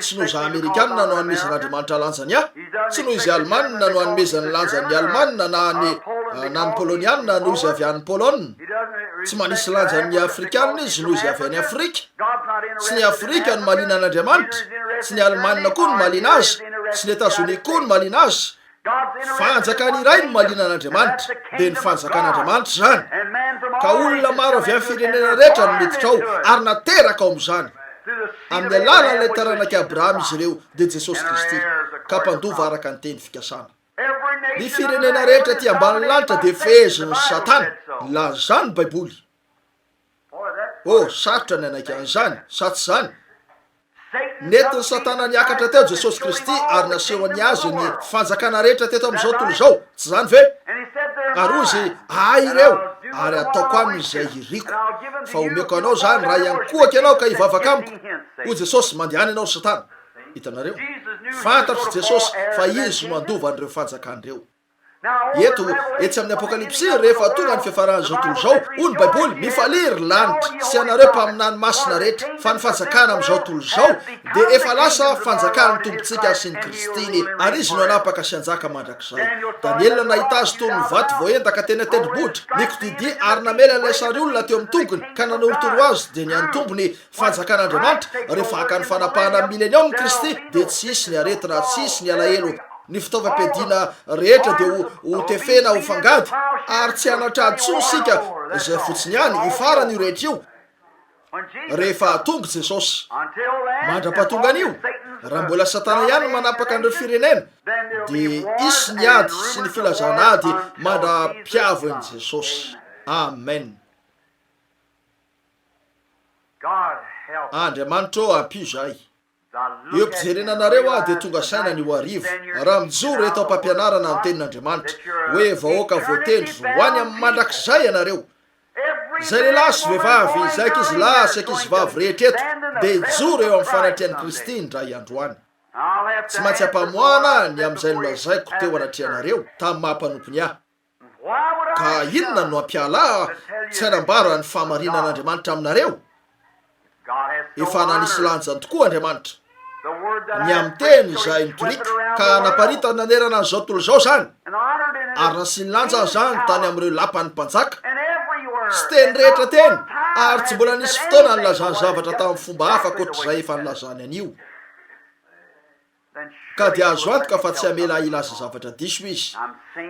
tsy noho za amerikanina no hanomezan'Andriamanitra lanjany tsy noho izy alemanina no hanomezany lanjany alemanina na ny polonianina noho izy avy an'ny polonina tsy manisy lanjany afrikanina izy noho izy avy any Afrika tsy ny Afrika no malina an'Andriamanitra tsy ny alemanina koa no malina azy tsy ny États-Unis koa no malina azy fanjakany iray no malina an'Andriamanitra de ny fanjakan'Andriamanitra zany ka olona maro avy amin'ny firenena rehetra no miditra ao ary nateraka ao amin'izany amin'ny alalan'ilay taranaki Abrahama izy ireo de Jesosy Kristy ka mpandova araka ny teny fikasana ny firenena rehetra ty ambany lanitra de feheziny Satana lazany baiboly sarotra ny anaiky an'izany sa tsy zany netiny Satana niakatra teo Jesosy Kristy ary nasehony azy ny fanjakana rehetra teto amin'izao tontolo zao tsy zany ve ary hoy zy ireo ary ataoko aminy zay iriko fa omeko anao zany raha iankoaky anao ka hivavaka amiko hoy Jesosy mandehany anao Satana hitanareo fantatry Jesosy fa izy no andovan'ireo fanjakan'ireo eto etsy amin'ny apokalipsy rehefa tonga ny fiafarany zao tontolo zao hoy ny baiboly mifaliry lanitra sy anareo mpaminany masina rehetra fa ny fanjakana amin'izao tontolo zao de efa lasa fanjakany tompontsika sy ny Kristiny ary izy no anapaka sy anjaka mandrakizay Daniela nahita azy toy ny vaty voentaka teny tendrombohitra nikodidia ary namela an'ilay sary olona teo amin'ny tongony ka nanorotoro azy de ny any tombony fanjakan'Andriamanitra rehefa haka ny fanapahana milenium Kristy de tsy isy ny aretina tsy isy ny alahelo ny fitaovam-piadiana rehetra de ho tefena ho fangady ary tsy anatrady tsony sika zay fotsiny ihany ifarany io rehetra io rehefa tonga Jesosy mandra-pahatonga an'io raha mbola Satana ihany manapaka an'ireo firenena de isy ny ady sy ny filazana ady mandra-piavin'i Jesosy amen andriamanitra ampio zay eo mpijerena anareo a dia tonga saina ny ho arivo raha mijoro eto am-pampianarana ny tenin'andriamanitra hoe vahoaka voatendry ho any amin'ny mandrakizay ianareo zay lehilahy sy vehivavy zay ankizy lahy sy ankizy vavy rehetra eto dia hijoro eo amin'ny fanatrehan'i Kristy ndray androany tsy maintsy hampamoana ny amin'izay nolazaiko teo anatrehanareo tamin'ny mahampanompony ahy ka inona no ampiala tsy hanambara ny fahamarinan'andriamanitra aminareo efa nanisy lanjany tokoa andriamanitra ny amin'ny teny izay mitorika ka naparita nanerana an'izao tontolo izao zany ary nasy ny lanjany zany tany amin'ireo lapan'ny mpanjaka sy teny rehetra teny ary tsy mbola nisy fotoana nylazany zavatra tamin'ny fomba hafa koatr'izay efa nylazany anio ka dia azo antoka fa tsy hamela ilaza zavatra diso izy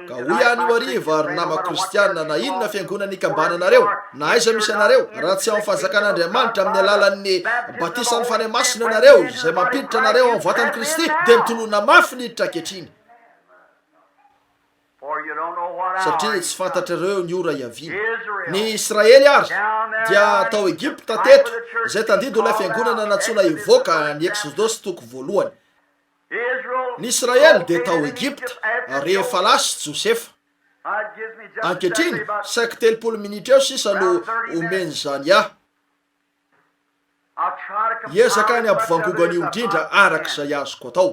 ka hoy any io ariva ary nama kristianina na inona fiangonana ikambananareo na aiza misy anareo raha tsy amin'ny fanjakan'andriamanitra amin'ny alalan'ny batisan'ny fanahy masina anareo izay mampiditra anareo amin'ny vatan'i Kristy dia mitolona mafy niditra ankehitriny satria tsy fantatrareo ny ora iaviny ny Israely ary dia tao Egipta teto izay tandidy ilay fiangonana nantsona ivoaka ny Exodosy toko voalohany ny Israely dia tao Egipta rehefa lasy Josefa ankehitriny saika 30 minitra eo sisa no omeny zany ahy hiezaka ny ampivangogan'io indrindra arak'izay azoko atao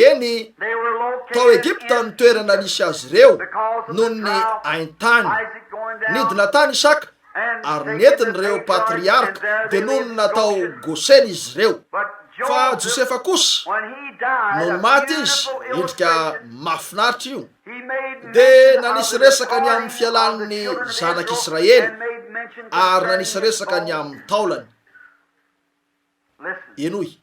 eny tao Egipta ny toerana nisy azy ireo noho ny aintany nidina tany Isaka ary nentin'ireo patriarka dia noho ny natao Goseny izy ireo fa Josefa kosa no maty izy endrika mahafinaritra io dia nanisy resaka ny amin'ny fialan'ny zanak'Israely ary nanisy resaka ny amin'ny taolany enoy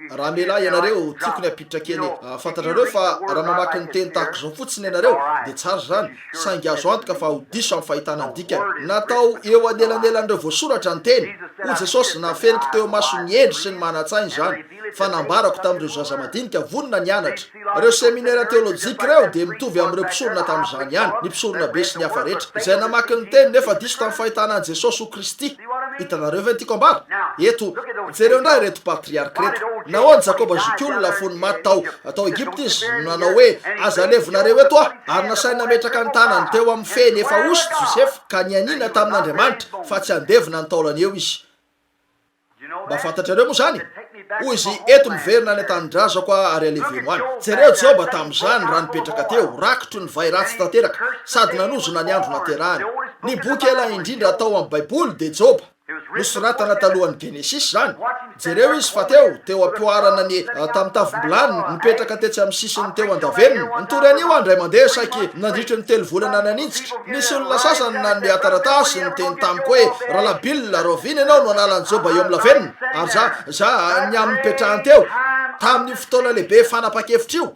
raha mela ianareo tiako ny apiditra kely fantatrareo fa raha mamaky ny teny tahako zao fotsiny ianareo dia tsara zany saingy azo antoka fa ho diso amin'ny fahitana ny dikany natao eo anelanelan'ireo voasoratra ny teny hoy Jesosy nafeniko teo masony endry sy ny manatsainy zany fa nambarako tamin'ireo zaza madinika vonona ny anatra ireo seminaire teolojika ireo dia mitovy amin'ireo mpisorona tamin'izany ihany ny mpisorona be sy ny hafa rehetra izay namaky ny teny nefa diso tamin'ny fahitana ny Jesosy ho Kristy hitanareo ve ny tiako ambara eto jereo indray reto patriarka reto nahoany Jakoba zokiolona fony maty tao Egipta izy nanao hoe aza levonareo eto ary nasainy nametraka ny tanany teo amin'ny feny efa osy Josefa ka nianina tamin'Andriamanitra fa tsy andevina ny taolany eo izy mba fantatrareo moa zany hoy izy eto miverina ny an-tanindrazako ary aleveno any jereo Joba tamin'izany raha nipetraka teo rakotro ny vai ratsy tanteraka sady nanozona ny andro naterahany ny boky ela indrindra atao amin'ny baiboly dia Joba nosoratana talohan'ny Genesis zany jereo izy fa teo ampiarana ny tamitavim-bilany nipetraka tetsy amin'ny sisiny teo andavenina nitory anio andray mandeha saiky nandritry ny 3 volana nanintsitra nisy olona sasany na ny ataratasy ny teny tamiko hoe raha labila rovina ianao no analan'ny Joba eo amin'ny lavenina ary za ny amin'ny petrahany teo tamin'ny fotoana lehibe fanapa-kevitra io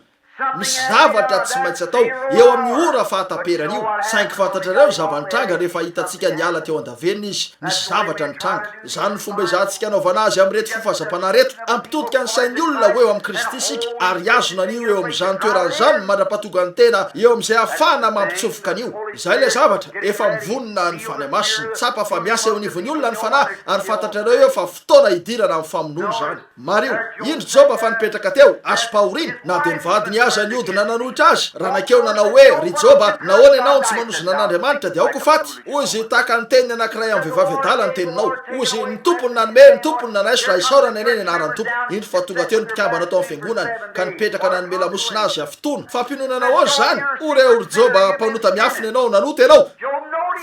misy zavatra tsy maintsy atao eo amin'ny ora fahataperana io saingy fantatrareo zava-nitranga rehefa hitantsika niala teo andavenina izy misy zavatra nitranga zany ny fomba izantsika anaovana azy amin'ny reto fofazam-panahy reto ampitodika ny sain'ny olona ho eo amin'ny Kristy isika ary azona an'io eo amin'izany toeran'izany mandra-patoga ny tena eo amin'izay ahafahana mampitsofoka an'io izay le zavatra efa mivonona ny fanahy masina tsapa fa miasa eo anivon'ny olona ny fanahy ary fantatrareo eo fa fotoana hidirana amin'ny famonoana zany mario indro Joba fa nipetraka teo asom-pahoriana na dia nivadiny aza niodina nanohitra azy raha nakeo nanao hoe ry Joba nahoana ianao tsy manozona an'Andriamanitra dia aoko faty hoy izy tahaka ny teniny anankiray amin'ny vehivavy adala ny teninao hoy izy ny tompony nanome ny tompony nanaiso raha isaorana eny anaran'ny tompo indro fa tonga teo ny mpikambana tao amin'ny fiangonany ka nipetraka nanome lamosina azy afotoana fa mpinonana ahozy zany ory ry Joba mpanota miafina ianao nanota ianao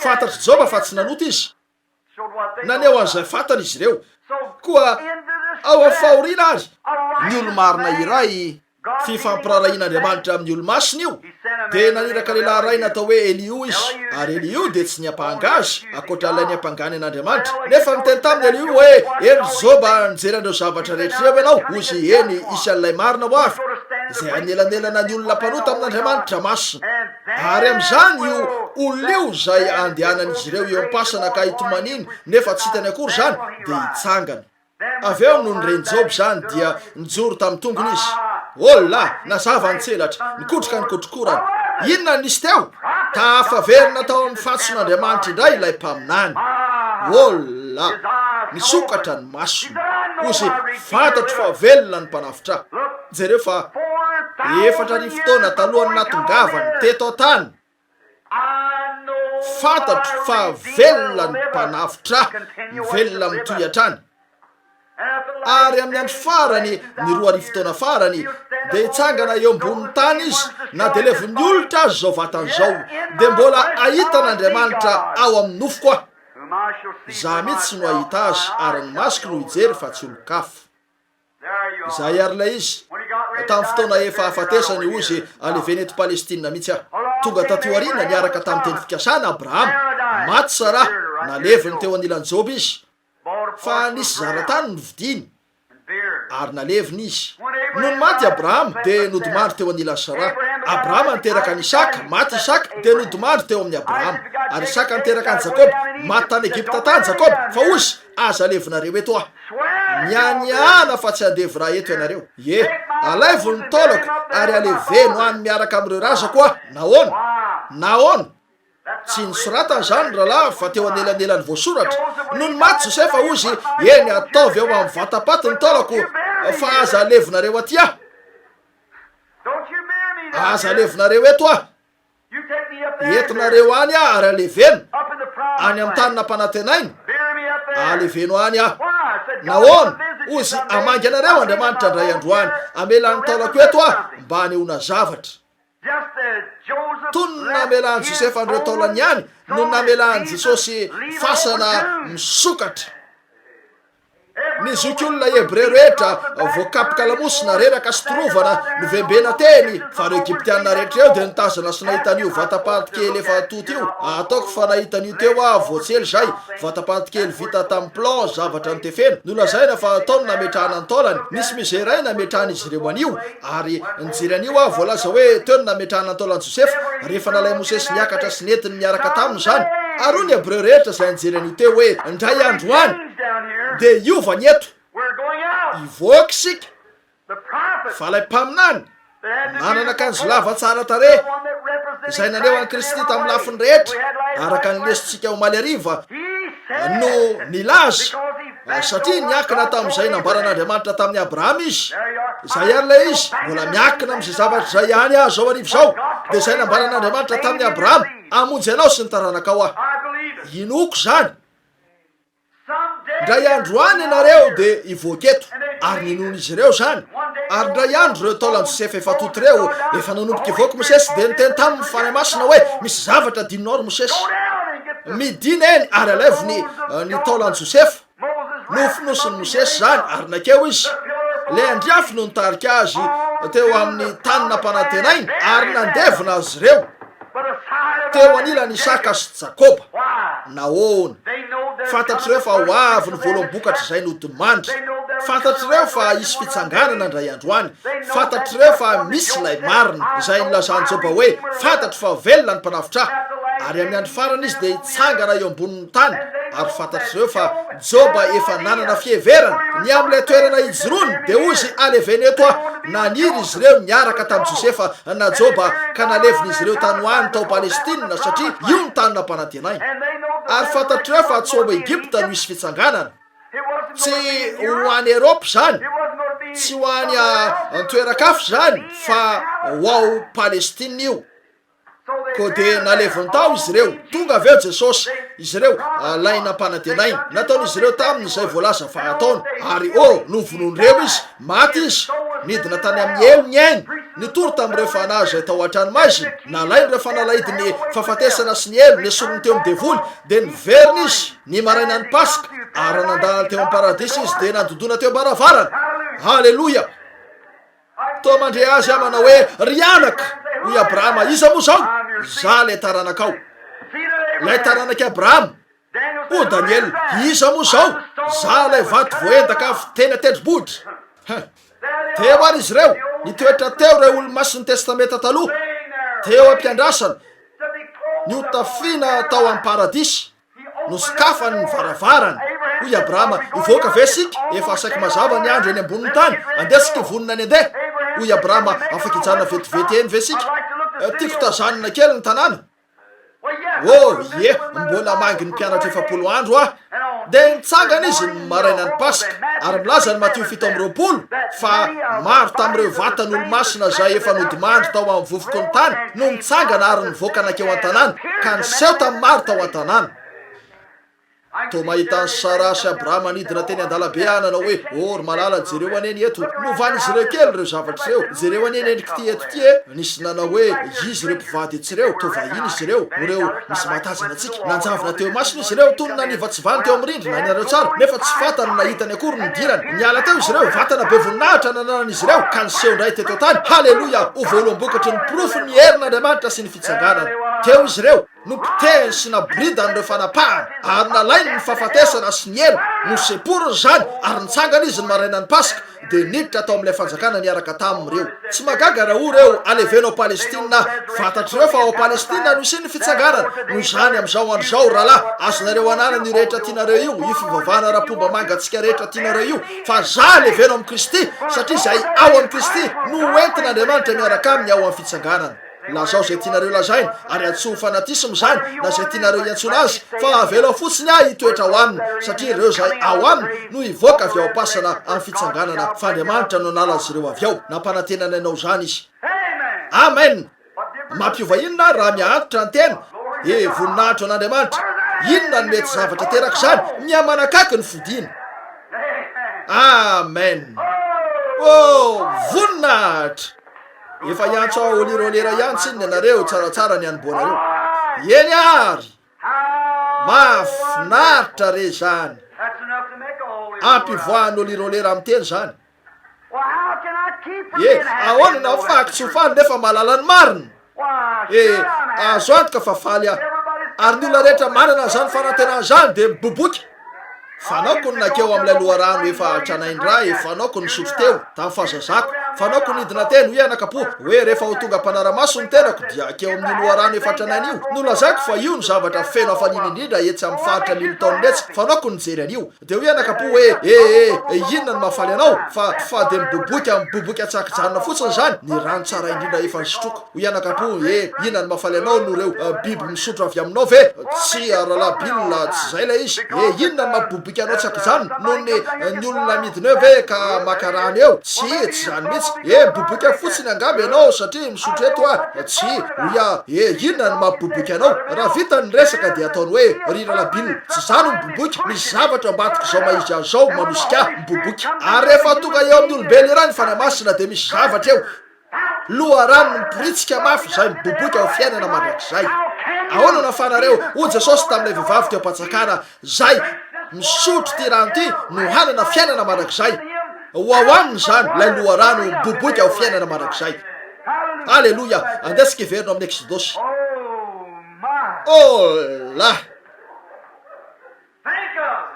fantatry Joba fa tsy nanota izy naneo an'izay fantana izy ireo koa ao amin'ny fahoriana azy ny olo-marina iray fifampirarahin'Andriamanitra amin'ny olo-masina io dia naniraka lehilahy ray natao hoe Eliu izy ary Eliu dia tsy niampahanga azy akoatra ilay niampangany an'Andriamanitra nefa niteny tamin'ny Eliu hoe ery Joba nijery an'ireo zavatra rehetra ireo ianao ozy eny isy an'ilay marina ho avy izay anelanelana ny olona mpanota amin'Andriamanitra masina ary amin'izany io olona io izay andehanan'izy ireo eo ampasana ka hitomaniny nefa tsy hitany akory zany dia hitsangana avy eo no ny reny Job zany dia nijoro tamin'ny tongony izy ola nazava ny tselatra nikotroka ny kotrokorany inona nisy teo tahafaverina tao amin'ny fatson'Andriamanitra indray ilay mpaminany ola nisokatra ny masony ozy fantatro fa velona ny mpanafitra jereo fa efatra ny fotoana talohany natongavany teto tany fantatro fa velona ny mpanafitra velona mitoyatrany ary amin'ny andro farany ny roa ny fotoana farany de hitsangana eo amboniny tany izy na de levon'ny olotra azy zao vatan'izao de mbola ahitan'Andriamanitra ao amin'ny nofo koa za mihitsy no ahita azy ary ny masoko no hijery fa tsy olon-kafa zay ary lay izy tamin'ny fotoana efa afatesany ozy aleveny eto Palestina mihitsy tonga tatioarina niaraka tamin'ny teny fikasana Abraham maty Sara naleviny teo anilan'ny Job izy fa nisy zaratany novidiny ary naleviny izy no maty Abraham de nodomandry teo anilan'ny Sara Abraham niteraka ny Isaka maty Isaka de nodomandry teo amin'ny Abraham ary Isaka niteraka any Jakob maty tany Egypta tany Jakob fa ozy aza levinareo eto nianiana fa tsy andevy raha eto ianareo alaivo ny tolako ary aleveno any miaraka amin'ireo razako nahoana tsy nisoratany zany rahalahy fa teo anelanelan'ny voasoratra no ny maty Josefa ozy eny ataovy eo amin'ny vatapaty ny tolako fa aza alevinareo aty aza alevinareo eto entinareo any ary aleveno any amin'ny tany nampanantenainy aleveno any nahoana ozy amangy anareo Andriamanitra ndray androany amelan'ny tolako eto mba anehoana zavatra tony namelan'ny Josefa andreo taolany ihany no namelan'ny Jesosy fasana misokatra nizoky olona Hebreo rehetra voakapoka lamosina reraka sy torovana novembena teny fa reo Egyptianina rehetra eo de nitazana sy nahitan'io vatapaty kely efa toto io ataoko fa nahitan'io teo voatsely zay vatapaty kely vita tamin'ny plan zavatra nitefena nolazaina fa ataony nametrahana ny taolany nisy mizeray nametrahana izy ireo anio ary nijery anio voalaza hoe teo ny nametrahana ny taolany Josefa rehefa nalay Mosesy niakatra sy nentiny miaraka taminy zany ary ny Hebreo rehetra zay nijery anio teo hoe ndray androany de iova ny eto ivoaka isika fa lay mpaminany nanana akanjo lava tsara tare zay naneo an'i Kristy tamin'ny lafiny rehetra araka ny lesitsika omaly ariva no nilaza satria niakina tamin'izay nambaran'Andriamanitra tamin'ny Abraham izy zay ary lay izy mbola miakina amin'izay zavatra zay ihany zao arivo zao de zay nambaran'Andriamanitra tamin'ny Abraham amonjy anao sy ny taranakao inoko zany ndray andro any ianareo de ivoaketo ary ninono izy ireo zany ary ndray andro reo taolany Josefa efa toto reo efa nanomboka ivoaka Mosesy de niteny tamin'ny fanahy masina hoe misy zavatra dininao ry Mosesy midina eny ary aleviny ny taolany Josefa nofinosiny Mosesy zany ary nakeo izy le andriafy no nitarika azy teo amin'ny tany nampanantenainy ary nandevina azy ireo teo anilany Isaka sy Jakoba nahoana fantatr'ireo fa ho avy ny voaloam-bokatra zay nodomandry fantatr'ireo fa isy fitsanganana ndray androany fantatr'ireo fa misy lay marina zay nilazany Joba hoe fantatro fa velona ny mpanafitra ary amin'ny andro farany izy de hitsangana eo ambonin'ny tany ary fantatr'ireo fa Joba efa nanana fieverana ny amin'ilay toerana ijorony de ozy aleveny eto naniry izy ireo niaraka tamin'i Josefa na Joba ka naleviny izy ireo tany hoany tao Palestina satria io ny tany nampanantenainy ary fantatr'ireo fa tsy ho Egypta no isy fitsanganana tsy ho any Eropa zany tsy ho any antoerakafo zany fa ho ao Palestina io ko de naleviny tao izy ireo tonga avy eo Jesosy izy ireo laina mpanantenainy nataon'izy ireo taminy zay voalaza fa ataony ary novonon'ireo izy maty izy nidina tany amin'ny elo ny ainy nitory tamin'ireo fanahy zay tao an-tranomaiziny nalainy reo fanalahidiny fahafatesana sy ny elo nesorony teo amin'ny devoly de niveriny izy ny maraina ny Pasika ary nandalana teo amin'ny paradisy izy de nandodona teo baravarana halleloia to mandre azy manao hoe ry anaka hoy Abrahama iza moa zao za le taranakao lay taranaky Abrahama o Daniel iza moa zao za lay vato voendaka avy tena tendrobodry teo ary izy reo nitoetra teo reo olo masin'ny testamenta taloha teo ampiandrasana ny otafina tao amin'ny paradisy nosokafany ny varavarana hoy Abrahama ivoaka ve sika efa asaiky mazava ny andro eny ambonin'ny tany andesika vonina any andeha hoy Abrahama afaka hijanona vetivety eny ve sika tiako tazanina kely ny tanàna Ie, mbola mangy ny mpianatra 7 andro a de nitsangana izy ny maraina ny paska ary milaza ny Matio 7:20 fa maro tamin'ireo vatan'olo-masina zay efa nodimandry tao amin'ny vovoka ny tany no nitsangana ary nivoaka anakeo an-tanàna ka niseho tamin'ny maro tao an-tanàna. To mahita ny Sara sy Abrahama nidina teny an-dalabe anana hoe ry malala jereo aneny eto novany izy reo kely reo zavatra reo jereo aneny endriky ty eto ty nisy nanao hoe izy reo mpivady etsy reo to vahiny izy reo reo misy matazana atsika nanjavina teo masina izy reo tony naniva tsy vany teo amin'ny rindrina nareo tsara nefa tsy fatany nahitany akory ny dirany niala teo izy reo vatana be voninahitra nananan'izy reo ka niseho ndray teto tany haleloja ho voaloam-bokatry ny profo ny herin'Andriamanitra sy ny fitsanganana teo izy reo no pitehiny sy nabridany reo fanapahana ary nalainy ny fahafatesana sy ny elo no seporiny zany ary nitsangana izy ny maraina ny paska de niditra atao amin'ilay fanjakana niaraka tamin'ireo tsy magaga raha o reo alevenao Palestina fantatr'ireo fa ao Palestina no isy ny fitsanganana no zany am'izao andro zao rahalahy azonareo anana ny rehetra tianareo io io fivavahana rapomba mangatsika rehetra tianareo io fa za alevenao amin'ny Kristy satria zay ao amin'ny Kristy no entin'Andriamanitra miaraka aminy ao amin'ny fitsanganana lazao zay tianareo lazainy ary atsoa fanatisimo zany na zay tianareo iantsona azy fa avelao fotsiny hitoetra ao aminy satria ireo zay ao aminy no hivoaka avy ao pasana amin'ny fitsanganana fa Andriamanitra no nala azy ireo avy ao nampanantenana ianao zany izy. Amen. Mampiova inona raha miantitra ny tena voninahitra an'Andriamanitra inona ny mety zavatra teraka zany miamanakaky ny fodina. Amen. Voninahitra efa iantso ao olirolera iantsy iny anareo tsaratsara ny anomboanareo eny ary mahafinaritra re zany ampivoahany olirolera amin'ny teny zany ahoana na faky tsy ho faly nefa mahalala ny marina azo antoka fa faly ary ny olona rehetra manana zany fanantenana zany de miboboky fanaoko ny nakeo amin'ilay loharano efa tranaindray fanaoko ny sotro teo tamin'ny fahazazako fanaoko nidina teny hoe anakapo hoe rehefa ho tonga mpanaramaso ny tenako dia akeo amin'ny loharano efa tranainy io nolazako fa io ny zavatra feno afaniny indrindra etsy amin'ny faritra 1000 taona etsy fanaoko nijery an'io de hoe anakapo hoe inona ny mahafaly anao fa de miboboky atsakijanona fotsiny zany ny rano tsara indrindra efa nisotroko hoe anakapo inona ny mahafaly anao no reo biby misotro avy aminao ve tsy aralabila tsy zay lay izy inona ny mahaboboky anao tsakijano noho ny olona midina eo ve ka makarany eo tsy zany mihitsy miboboky fotsiny angamba ianao satria misotro eto tsy hoia inona ny mahaboboky anao raha vita ny resaka de ataony hoe riralabila tsy zany miboboky misy zavatra ambadiko zao maizy azy zao manosika miboboky ary rehefa tonga eo amin'ny olombelona iray ny fanamasina de misy zavatra eo loharano mipiritsika mafy zay miboboky ao fiainana mandrakizay ahoana nafanareo o Jesosy tamin'ilay vehivavy teo am-patsakana zay misotro ty rano ty no hanana fiainana mandrakizay ho ao aminy zany lay loharano miboboky ao fiainana mandrakizay. Alleluja. Andesika iverina amin'ny Exodosy lah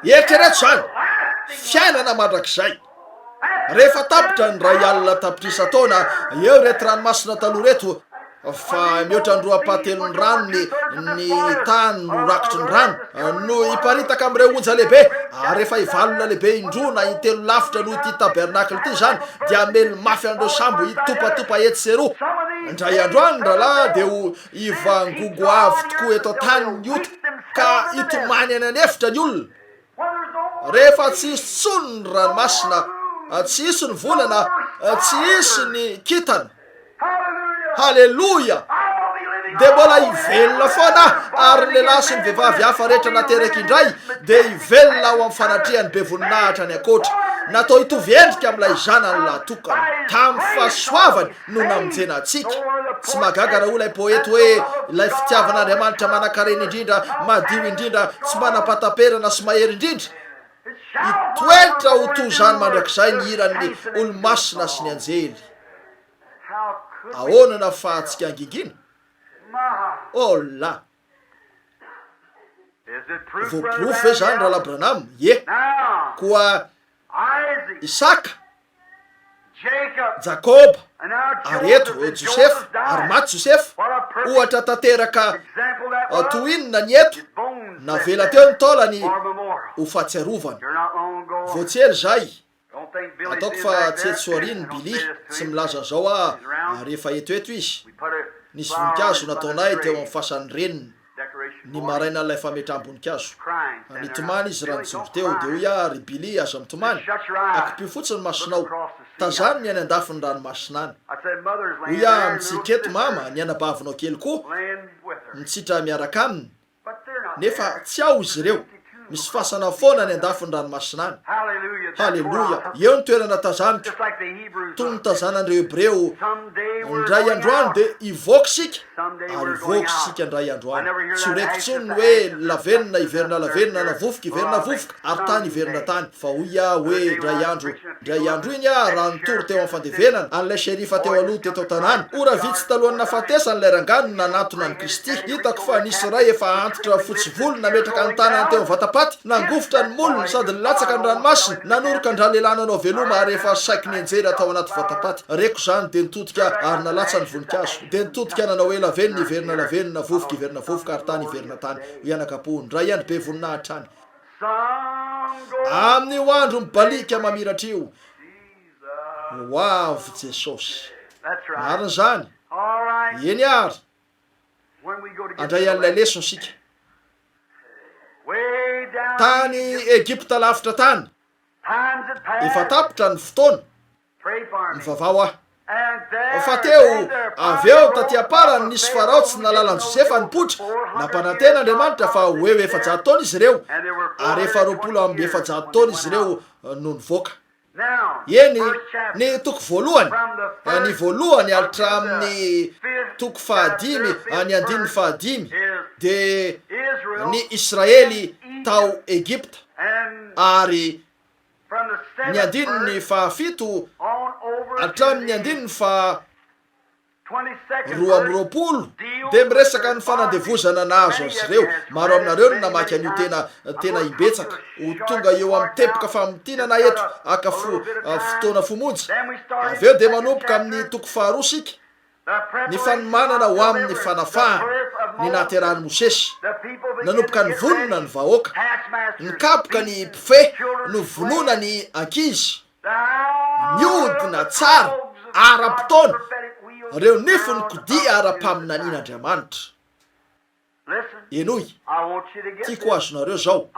eritrereto zany fiainana mandrakizay rehefa tapitra ny ray alina tapitrisa taona eo reto ranomasina taloha reto fa mihoatra ny 2 ny rano ny tany no rakotry ny rano no hiparitaka amin'ireo onja lehibe rehefa hivalona lehibe indrona hitelo lafitra noho ty tabernakle ty zany dia mely mafy an'ireo sambo hitopatopa etsy seroa indray andro any rahalahy de ho ivangogo avy tokoa eto tany ny ota ka hitomany any anefitra ny olona rehefa tsy isy tsony ny ranomasina tsy isy ny volana tsy isy ny kitana haleluja de mbola hivelona foana ary lehilahy sy ny vehivavy hafa rehetra nateraky indray de hivelona ao amin'ny fanatriany be voninahitra ny akoatra natao hitovy endrika amin'ilay zanany lahatokana tamin'ny fahasoavany no namonjena atsika tsy magaga raha ho lay poety hoe ilay fitiavan'Andriamanitra manan-karena indrindra madio indrindra tsy manam-pataperana sy mahery indrindra hitoetra ho toy zany mandrakizay ny hiran'ny olo-masina sy ny anjely ahoana na fahatsika angigina la voaporofo hoe zany raha labranamo koa Isaka Jakoba ary eto Josefa ary maty Josefa ohatra tanteraka toy inona ny eto navela teo ny taolany ho fahatsiarovana voatsely zay ataoko fa tsy eto soariny Billy tsy milaza an'izao rehefa etoeto izy nisy voninkazo nataonay teo amin'ny fasan'ny reniny ny maraina nylay fametram-boninkazo nitomany izy raha nijoro teo de hoy a ribili aza mitomany akipio fotsiny masonao tazany ny any andafiny ranomasina any hoy a mitsiketo mama ny anabavinao kely koa mitsitra miaraka aminy nefa tsy ao izy ireo misy fasana foana ny andafiny ranomasina any halleloja eo ny toerana tazaniko toy ny tazanan'ireo hebreo ndray androany de ivoaka sika ary ivoaka sika ndray androany tsy horeky tsony hoe lavenina iverina lavenina navofoka iverina vofoka ary tany iverina tany fa hoy a hoe ndray andro iny a raha nitory teo amin'ny fandevenana an'ilay sherifa teo aloha teto tanàny ora vitsy talohan'ny nafatesany lay ranganony nanatona ny Kristy hitako fa nisy ray efa antitra fotsy volo nametraka ny tanany teo vatapata nangofotra ny molony sady nilatsaka ny ranomasina nanoroka ndralelananao veloma ary efa saiky ny enjery atao anaty vatapaty reko zany de nitodika ary nalatsa ny voninkazo de nitodika nanao hoe lavenina iverina lavenina vovoka iverina vovoka ary tany iverina tany ianakapohony ndray any be voninahitra any amin'io andro mibalika mamiratra io hoavy Jesosy marina zany eny ary andray an'ilay lesony sika tany Egypta lavitra tany efa tapotra ny fotoana mivavao fa teo avy eo taty aparany nisy farao tsy nalalan'i Josefa nipotra nampanantena Andriamanitra fa hoeo efa-jato taona izy ireo ary efa 27 taona izy ireo no nivoaka eny ny toko voalohany ny voalohany alitra amin'ny toko 5 ny 5 de ny Israely tao Egypta ary ny 7 hatramin'ny 20 de miresaka ny fanandevozana nazo azy ireo maro aminareo no namaky an'io tena imbetsaka ho tonga eo amin'ny tepoka famitinana eto aka fotoana fomonjy avy eo de manompoka amin'ny toko 2 sika ny fanomanana ho amin'ny fanafahana ny naterahany Mosesy nanompoka ny vonona ny vahoaka ny kapoka ny mpife no vonona ny ankizy miodina tsara ara-potoana reo nifo ny kodia ara-paminanian'Andriamanitra enoy tiako azonareo zao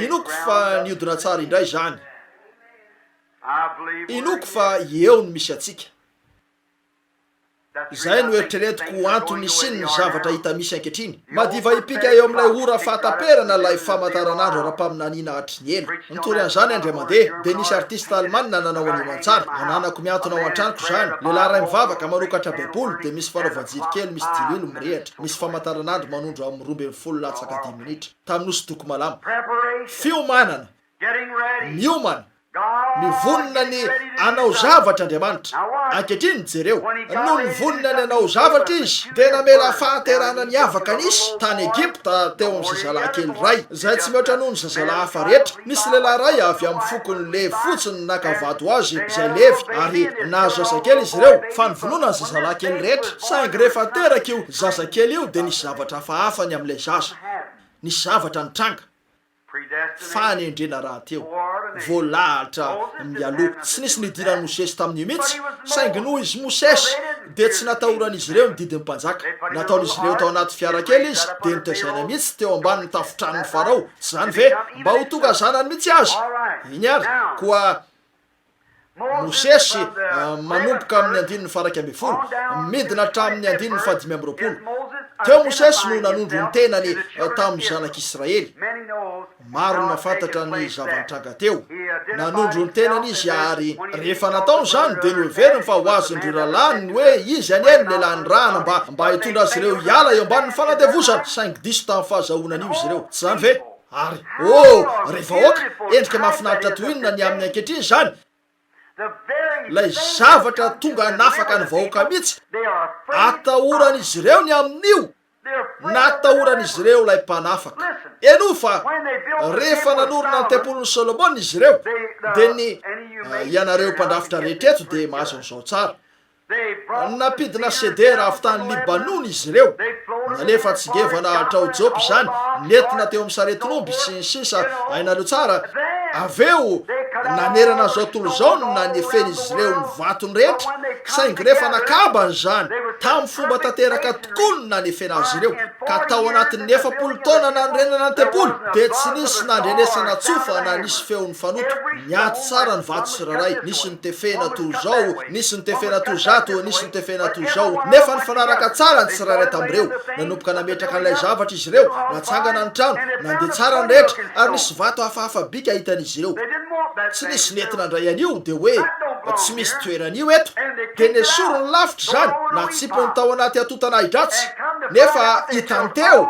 inoko fa niodina tsara indray zany inoko fa eo ny misy atsika zay no eritreretiko antony sy ny zavatra hita misy ankehitriny madiva ipika eo amin'ilay ora fahataperana lay famataranandro ara-paminaniana hatry ny elo nitory an'izany andray mandeha de nisy artista Alemanina nanao an'io mantsara ananako miantona ao an-tranoko zany lehilahy ray mivavaka manokatra baiboly de misy fanaovanjiry kely misy dililo mirehatra misy famataranandro manondro amin'ny 12 latsaka 10 minitra tamin'ny Hosodoko Malama fiomanana miomana mivonina ny anao zavatra Andriamanitra ankehitriny jereo no mivonina ny anao zavatra izy de namela fahaterana ny avaka nisy tany Egypta teo amin'ny zazalahy kely ray zay tsy mihoatra noho ny zazalahy hafa rehetra nisy lehilahy ray avy amin'ny fokony le fotsiny nakavado azy zay levy ary nahazo zazakely izy ireo fa nivonona ny zazalahy kely rehetra saingy rehefa teraka io zazakely io de nisy zavatra hafahafa ny amin'ilay zaza nisy zavatra nitranga fanendrena raha teo voalahatra mialoha tsy nisy nidiran'ny Mosesy tamin'io mihitsy saingy noho izy Mosesy de tsy natahoran'izy ireo nididin'ny mpanjaka nataon'izy ireo tao anaty fiara kely izy de nitazaina mihitsy teo ambany tafotran'ny farao zany ve mba ho tonga zanany mihitsy azy iny ary koa Mosesy manompoka amin'ny 9 midina hatramin'ny 15 teo Mosesy no nanondro ny tenany tamin'ny zanak'Israely maro ny mafantatra ny zavanitranga teo nanondro ny tenany izy ary rehefa nataony zany de no heveriny fa ho azon'ireo rahalany hoe izy aneny lelany rana mba hitondra azy ireo hiala eo ambanin'ny fanadevozana saingy diso tamin'ny fahazahonan'io izy ireo tsy zany ve ary rehefa oka endrika mahafinaritra toinona ny amin'ny ankehitriny zany lay zavatra tonga nafaka ny vahoaka mihitsy atahoran'izy ireo ny amin'io natahoran'izy ireo lay mpanafaka eno fa rehefa nanorona ny tempolon'ny Solomona izy ireo de ny ianareo mpandrafitra rehetreto de mahazo an'izao tsara napidina sedera avy tany Libanona izy ireo nalefa tsingevana hatrao Jopy zany nentina teo amin'ny saretin'omby sy ny sisa hainareo tsara aveo nanerana zao tontolo zao na ny efen'izy ireo ny vatony rehetra saingy rehefa nakabany zany tamin'ny fomba tanteraka tokoa ny nanefena azy ireo ka tao anatin'ny 40 taona nanorenana ny tempolo dia tsy nisy nandrenesana tsofa na nisy feon'ny fanoto niaty tsara ny vato sy raray nisy ny tefena toy zao nisy ny tefena toy zato nisy ny tefena toy zao nefa ny fanaraka tsara ny tsirairay tamin'ireo nanomboka nametraka an'ilay zavatra izy ireo natsangana ny trano nandeha tsara ny rehetra ary nisy vato hafahafa bika hitan'izy ireo tsy nisy nentina ndray an'io dia hoe tsy misy toeran'io eto dia nesoro ny lavitra zany na tsipony tao anaty atotana hidratsy nefa hitany teo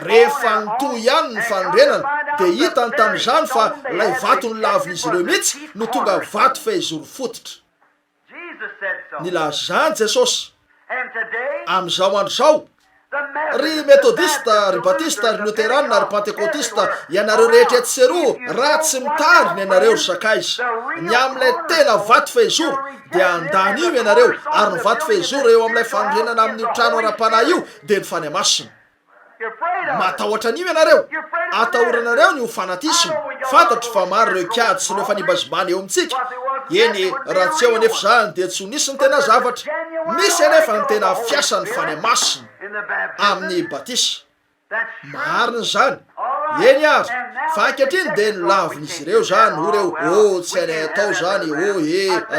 rehefa nytoy ihany ny fanondrenana dia hitany tamin'izany fa ilay vato ny lavin'izy ireo mihitsy no tonga vato fehizoro fototra nilazany jesosy amin'izao andro zao ry metodista ry batista ry luteranina ry pentekotista ianareo rehetra etseroa raha tsy mitary ny ianareo ry sakaiza ny amin'ilay tena vato fehizoro dia andany io ianareo ary ny vato fehizoro eo amin'ilay fanondrenana amin'ny trano ara-panahy io dia ny fany masina matahotra an'io ianareo atahoranareo ny ho fanatisina fantatro fa maro ireo kiady sy ireo fanibazibany eo amintsika eny raha tsy eo anefa zany dia tsy ho nisy ny tena zavatra misy anefa ny tena fiasan'ny fany masina amin'ny batisa mariny zany eny ary fa ankehitriny dia nylavin'izy ireo zany ho reo tsy hainay atao zany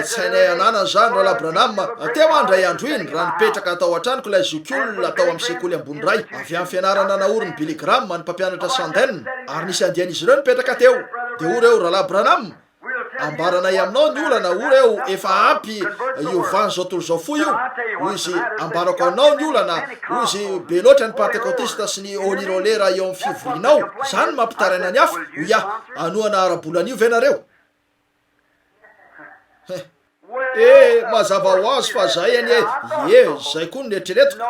tsy hainay ananany zany raha labranama teo andray andro iny raha nipetraka atao an-tranoko ilay zokiolona atao amin'ny sekoly ambony ray avy amin'ny fianarana naoriny biligrama ny mpampianatra sandenina ary nisy andian'izy ireo nipetraka teo dia ho reo raha labranama ambaranay aminao ny olana ho reo efa ampy iovany zao tolo zao fo io hoy izy ambarako aminao ny olana hoy izy be loatra ny pentekotista sy ny olirolera eo amin'ny fivorianao zany mampitaraina ny hafa ho ia anoana ara-bolan'io venareo mazava ho azy fa zay any zay koa ny eritreretiko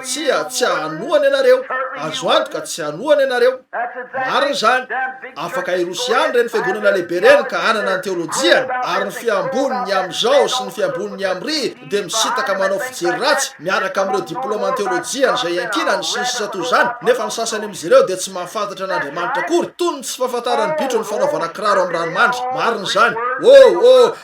tsy anoany ianareo azo antoka tsy anoany ianareo mariny zany afaka irosiany reny fiangonana lehibe reny ka anana ny teolojiany ary ny fiamboniny amin'izao sy ny fiamboniny am'ry dia misitaka manao fijery ratsy miaraka amin'ireo diplôma ny teolojiany zay ankinany sy ny sisa toy zany nefa ny sasany amin'izy ireo dia tsy mahafantatra n'Andriamanitra akory toy ny tsy fahafantarany bitro ny fanaovana kiraro amin'ny ranomandry mariny zany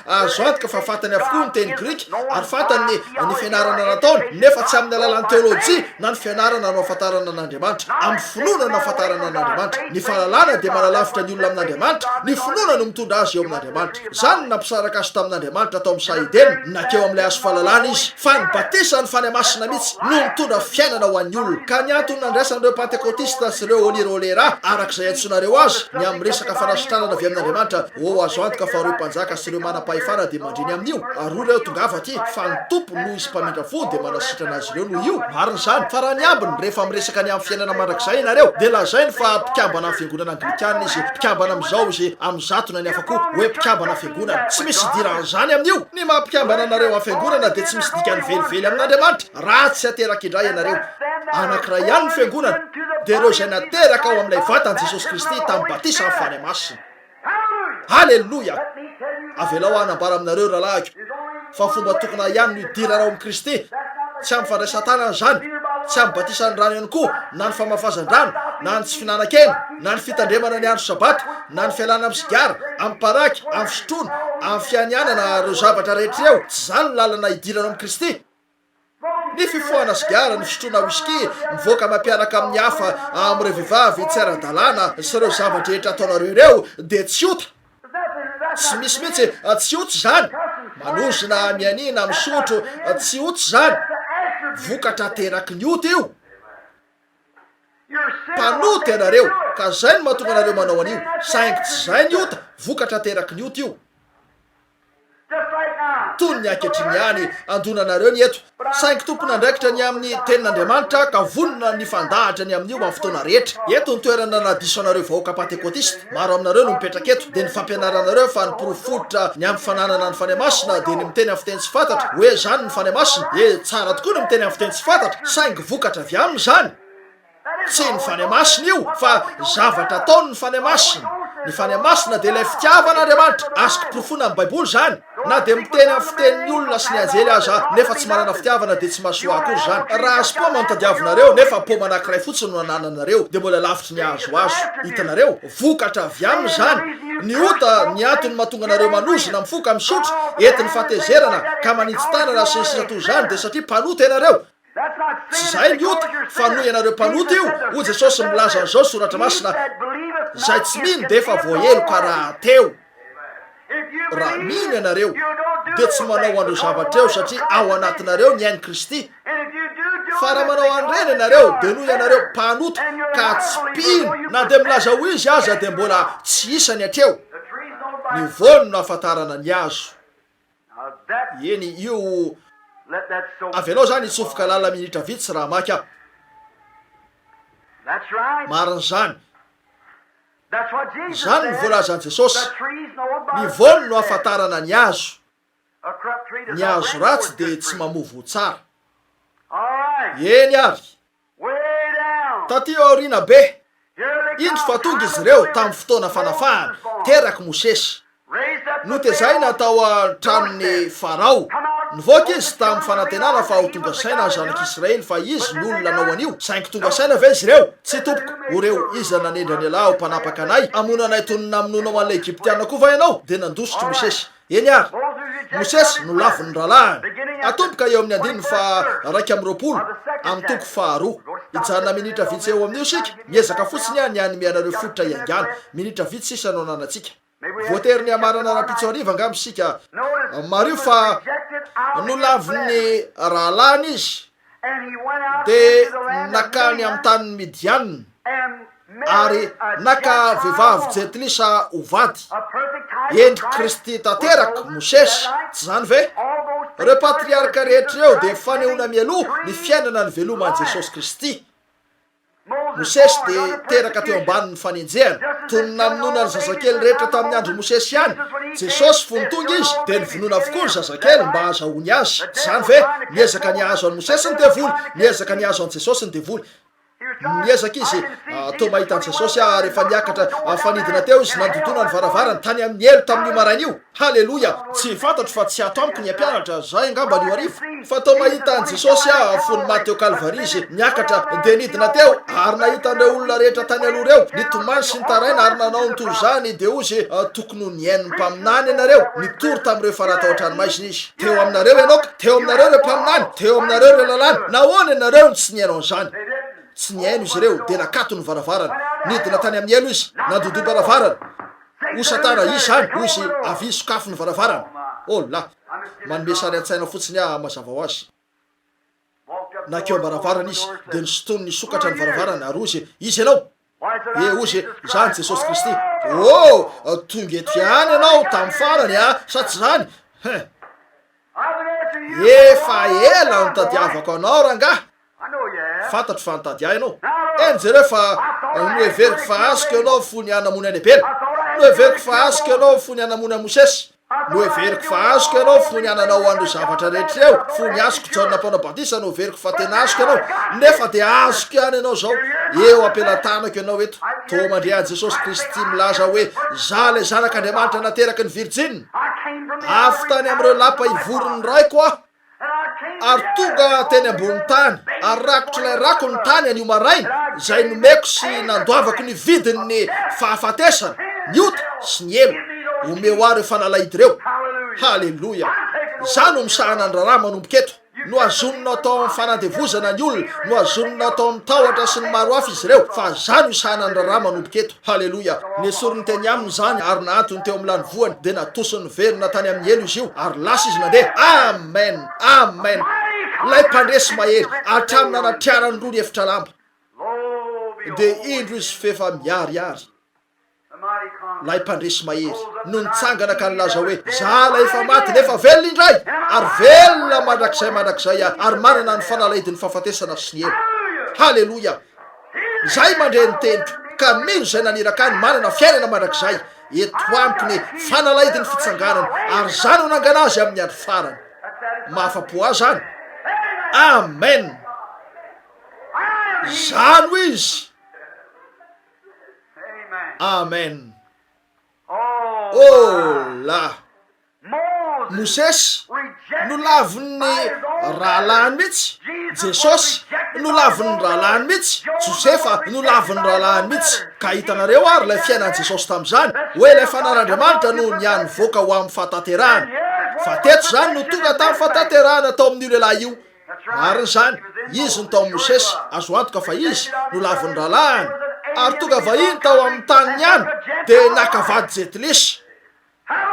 azo antoka fa fantany avokoa ny teny grika ary fantany ny fianarana nataony nefa tsy amin'ny alalan'ny teolojia na ny fianarana no afantarana n'Andriamanitra amin'ny finoana no afantarana n'Andriamanitra ny fahalalana dia manalavitra ny olona amin'Andriamanitra ny finoana no mitondra azy eo amin'Andriamanitra zany nampisaraka azy tamin'Andriamanitra tao amin'ny Saideny nakeo amin'ilay azo fahalalana izy fa ny batisa ny fany masina mihitsy no mitondra fiainana ho an'ny olona ka ny antony nandraisan'ireo pentekotista sy ireo olirolera arak'izay antsonareo azy ny amin'ny resaka fanasitranana avy amin'Andriamanitra azo antoka fa ireo mpanjaka sy ireo manam-pahefana dia mandreny amin'io ary reo tongava ty fa ny tompo no izy mpamindra fo dia manasitrana azy ireo no io mariny zany fa raha ny ambiny rehefa miresaka ny amin'ny fiainana mandrakizay ianareo dia lazainy fa mpikambana amin'ny fiangonana anglikana izy mpikambana amin'izao izy amin'ny zatona ny afako hoe mpikambana fiangonana tsy misy diran'izany amin'io ny mampikambana anareo amin'ny fiangonana dia tsy misy dikany velively amin'Andriamanitra raha tsy ateraka indray ianareo anankiray ihany ny fiangonana dia ireo izay nateraka ao amin'ilay vatany Jesosy Kristy tamin'ny batisa amin'ny fany masina halleloia avelao anambara aminareo rahalahy fa fomba tokona ihany no idirana ao amin'ny Kristy tsy amin'ny fandraisan-tanana zany tsy amin'ny batisany rano ihany koa na ny famafazan-drano na ny tsy finanan-kena na ny fitandremana ny andro sabato na ny fialana amin'ny sigara amin'ny paraky amin'ny fisotroana amin'ny fianianana reo zavatra rehetra eo tsy zany ny lalana idirana ao amin'ny Kristy ny fifohana sigara ny fisotroana whisky mivoaka mampiaraka amin'ny hafa amin'ireo vehivavy tsy ara-dalàna sy ireo zavatra rehetra ataonareo ireo dia tsy ota tsy misy mihitsy tsy otsy zany manozona mianina misotro tsy otsy zany vokatra teraky ny ota io mpanoty ianareo ka zay no mahatonga anareo manao an'io saingy tsy zay ny ota vokatra teraky ny ota io tony ny ankehitriny ihany andonanareo ny eto saingy tompony andraikitra ny amin'ny tenin'Andriamanitra ka vonona ny fandahatra ny amin'io amin'ny fotoana rehetra eto ny toerana nadiso anareo vahoaka pentekotista maro aminareo no mipetraka eto dia ny fampianaranareo fa ny porofototra ny amin'ny fananana ny fany masina dia ny miteny amin'ny fiteny tsy fantatra hoe zany ny fany masina tsara tokoa ny miteny amin'ny fiteny tsy fantatra saingy vokatra avy aminy zany tsy ny fany masina io fa zavatra ataony ny fany masina ny fanamasina de ilay fitiavan'andriamanitra azoky profona amin'ny baiboly zany na de miteny amin'ny fitenin'ny olona sy ny anjely aza nefa tsy manana fitiavana de tsy mahasoa akory zany raha azo poma notadiavinareo nefa poma anankiray fotsiny no anananareo de mbola lavitry ny azo azo hitanareo vokatra avy aminy zany ny ota ny antony mahatonga anareo manozina mifoka misotro entiny fatezerana ka manitsy tanana sy ny sisa toy zany de satria mpanota ianareo tsy zay ny ota fa noho ianareo mpanota io ho jesosy milaza an'izao soratra masina zay tsy mino de efa voaelo ka raha teo raha mino ianareo de tsy manao andro zavatra eo satria ao anatinareo ny ainy Kristy fa raha manao an'ireny ianareo de noho ianareo mpanota ka tsy pino na de milaza ho izy aza de mbola tsy isany hatreo ny vono no ahafantarana ny azo eny io avy anao zany hitsofoka lala minitra vitsy raha maky aho mariny zany zany ny voalazan'i Jesosy ny vono no ahafantarana ny azo ratsy de tsy mamovo tsara eny ary taty aoriana be indro fa tonga izy ireo tamin'ny fotoana fanafahana teraky Mosesy no tezay natao an-tranon'ny Farao nivoaka izy tamin'ny fanantenana fa ho tonga saina ny zanak'Israely fa izy ny olona nanao an'io saingy tonga saina ve izy ireo tsy tompoko oreo izy nanendra ny lahy ho mpanapaka anay amona anay tonona amonoanao an'ilay Egyptiana koa va ianao de nandositry Mosesy eny ary Mosesy no laviny ralahany atomboka eo amin'ny andininy fa 1:20 amin'ny toko faharoa ijanona minitra vitsy eo amin'io sika miezaka fotsiny any any mianareo fototra iangana minitra vitsy sisa no ananatsika voatery ny amarana rapitso ariva angamy sika mario fa no laviny rahalahany izy de nakany amin'ny tanin'ny Midianina ary naka vehivavy Jetilisa hovady endry Kristy tanteraky Mosesy tsy zany ve reo patriarka rehetra eo de fanehoana mialoha ny fiainana ny veloman'i Jesosy Kristy Mosesy de teraka teo ambanin'ny fanenjehana tonona aminona ny zazakely rehetra tamin'ny andro Mosesy ihany Jesosy fony tonga izy de nivonoana avokoa ny zazakely mba azahoany azy zany ve niezaka ny azo an'i Mosesy ny devoly niezaka ny azo an'i Jesosy ny devoly niezaka izy to mahita an'i Jesosy rehefa niakatra fanidina teo izy nandotona ny varavarany tany amin'ny elo tamin'io marain'io halleloja tsy fantatro fa tsy ato amiko ny ampianatra zay angamba nio arivo fa to mahita an'i Jesosy fony maty teo Kalvari izy niakatra de nidina teo ary nahita an'ireo olona rehetra tany aloha reo nitomany sy nitaraina ary nanao ny toy zany de ozy tokony ho niainy mpaminany ianareo nitory tamin'ireo faratahotranomaizina izy teo aminareo ianao teo aminareo ireo mpaminany teo aminareo ireo lalàny nahoana ianareo ny tsy niainao an'izany tsy niaino izy ireo de nakato ny varavarana nidina tany amin'ny elo izy nandodo varavarana ho satana izy zany ho izy avy sokafo ny varavarana la manome sary an-tsaina fotsiny mazava ho azy nakeo am-baravarana izy de nisotony ny sokatra ny varavarana ary ozy izy ianao ozy zany Jesosy Kristy tonga eto ihany ianao tamin'ny farany sa tsy zany efa ela notadiavako anao rangaha fantatro fa nitady ahy ianao eny jereo fa no heveriko fa azoko ianao fony anamony any Abela no heveriko fa azoko ianao fony anamony any Mosesy no heveriko fa azoko ianao fony ananao andro zavatra rehetra eo fony azoko Jaona Mpaona Batisa no heveriko fa tena azoko ianao nefa de azoko ihany ianao zao eo ampelantanako ianao eto to mandrea Jesosy Kristy milaza hoe za le zanak'Andriamanitra nateraky ny Virjiny avy tany am'ireo lapa ivorony raiko aho ary tonga teny ambony tany ary rakotro ilay rako ny tany an'io maraina zay nomeko sy nandoavako ny vidiny ny fahafatesana ny ota sy ny elo omeo ary fanalaidy reo halleloja za no misahana ny raraha manomboka eto no azonina atao amin'ny fanandevozana ny olona no azonina atao amin'ny tahotra sy ny maro hafa izy ireo fa za no isahana ny raraha manomboka eto halleloja nesorony teny aminy zany ary naantony teo amin'ny lany voany de natosony verina tany amin'ny elo izy io ary lasa izy nandeha amen amen lay mpandresy mahery atramina anatriarany roa ny efitra lamba de indro izy fefa miariary lay mpandresy mahery no nitsangana ka nilaza hoe za la efa maty nefa velona indray ary velona mandrakizay ary manana ny fanalaidy ny fahafatesana sy ny elo halleloja zay mandre ny tenitro ka mino zay naniraka any manana fiainana mandrakizay eto amiko ny fanalaidy ny fitsanganana ary zany ho nangana azy amin'ny andro farany mahafapo azy zany amen zany ho izy amen la Mosesy no laviny rahalany mihitsy, Jesosy no laviny rahalany mihitsy, Josefa no laviny rahalany mihitsy. Ka hitanareo ary ilay fiainan'i Jesosy tamin'izany hoe ilay fanan'Andriamanitra no niany voaka ho amin'ny fahataterahana. Fa teto zany no tonga tamin'ny fahataterahana tao amin'io lehilahy io. Marina zany, izy no tao Mosesy, azo antoka fa izy no laviny rahalany. Ary tonga vahiny tao amin'ny tany niany dia nakavady Jetlisy.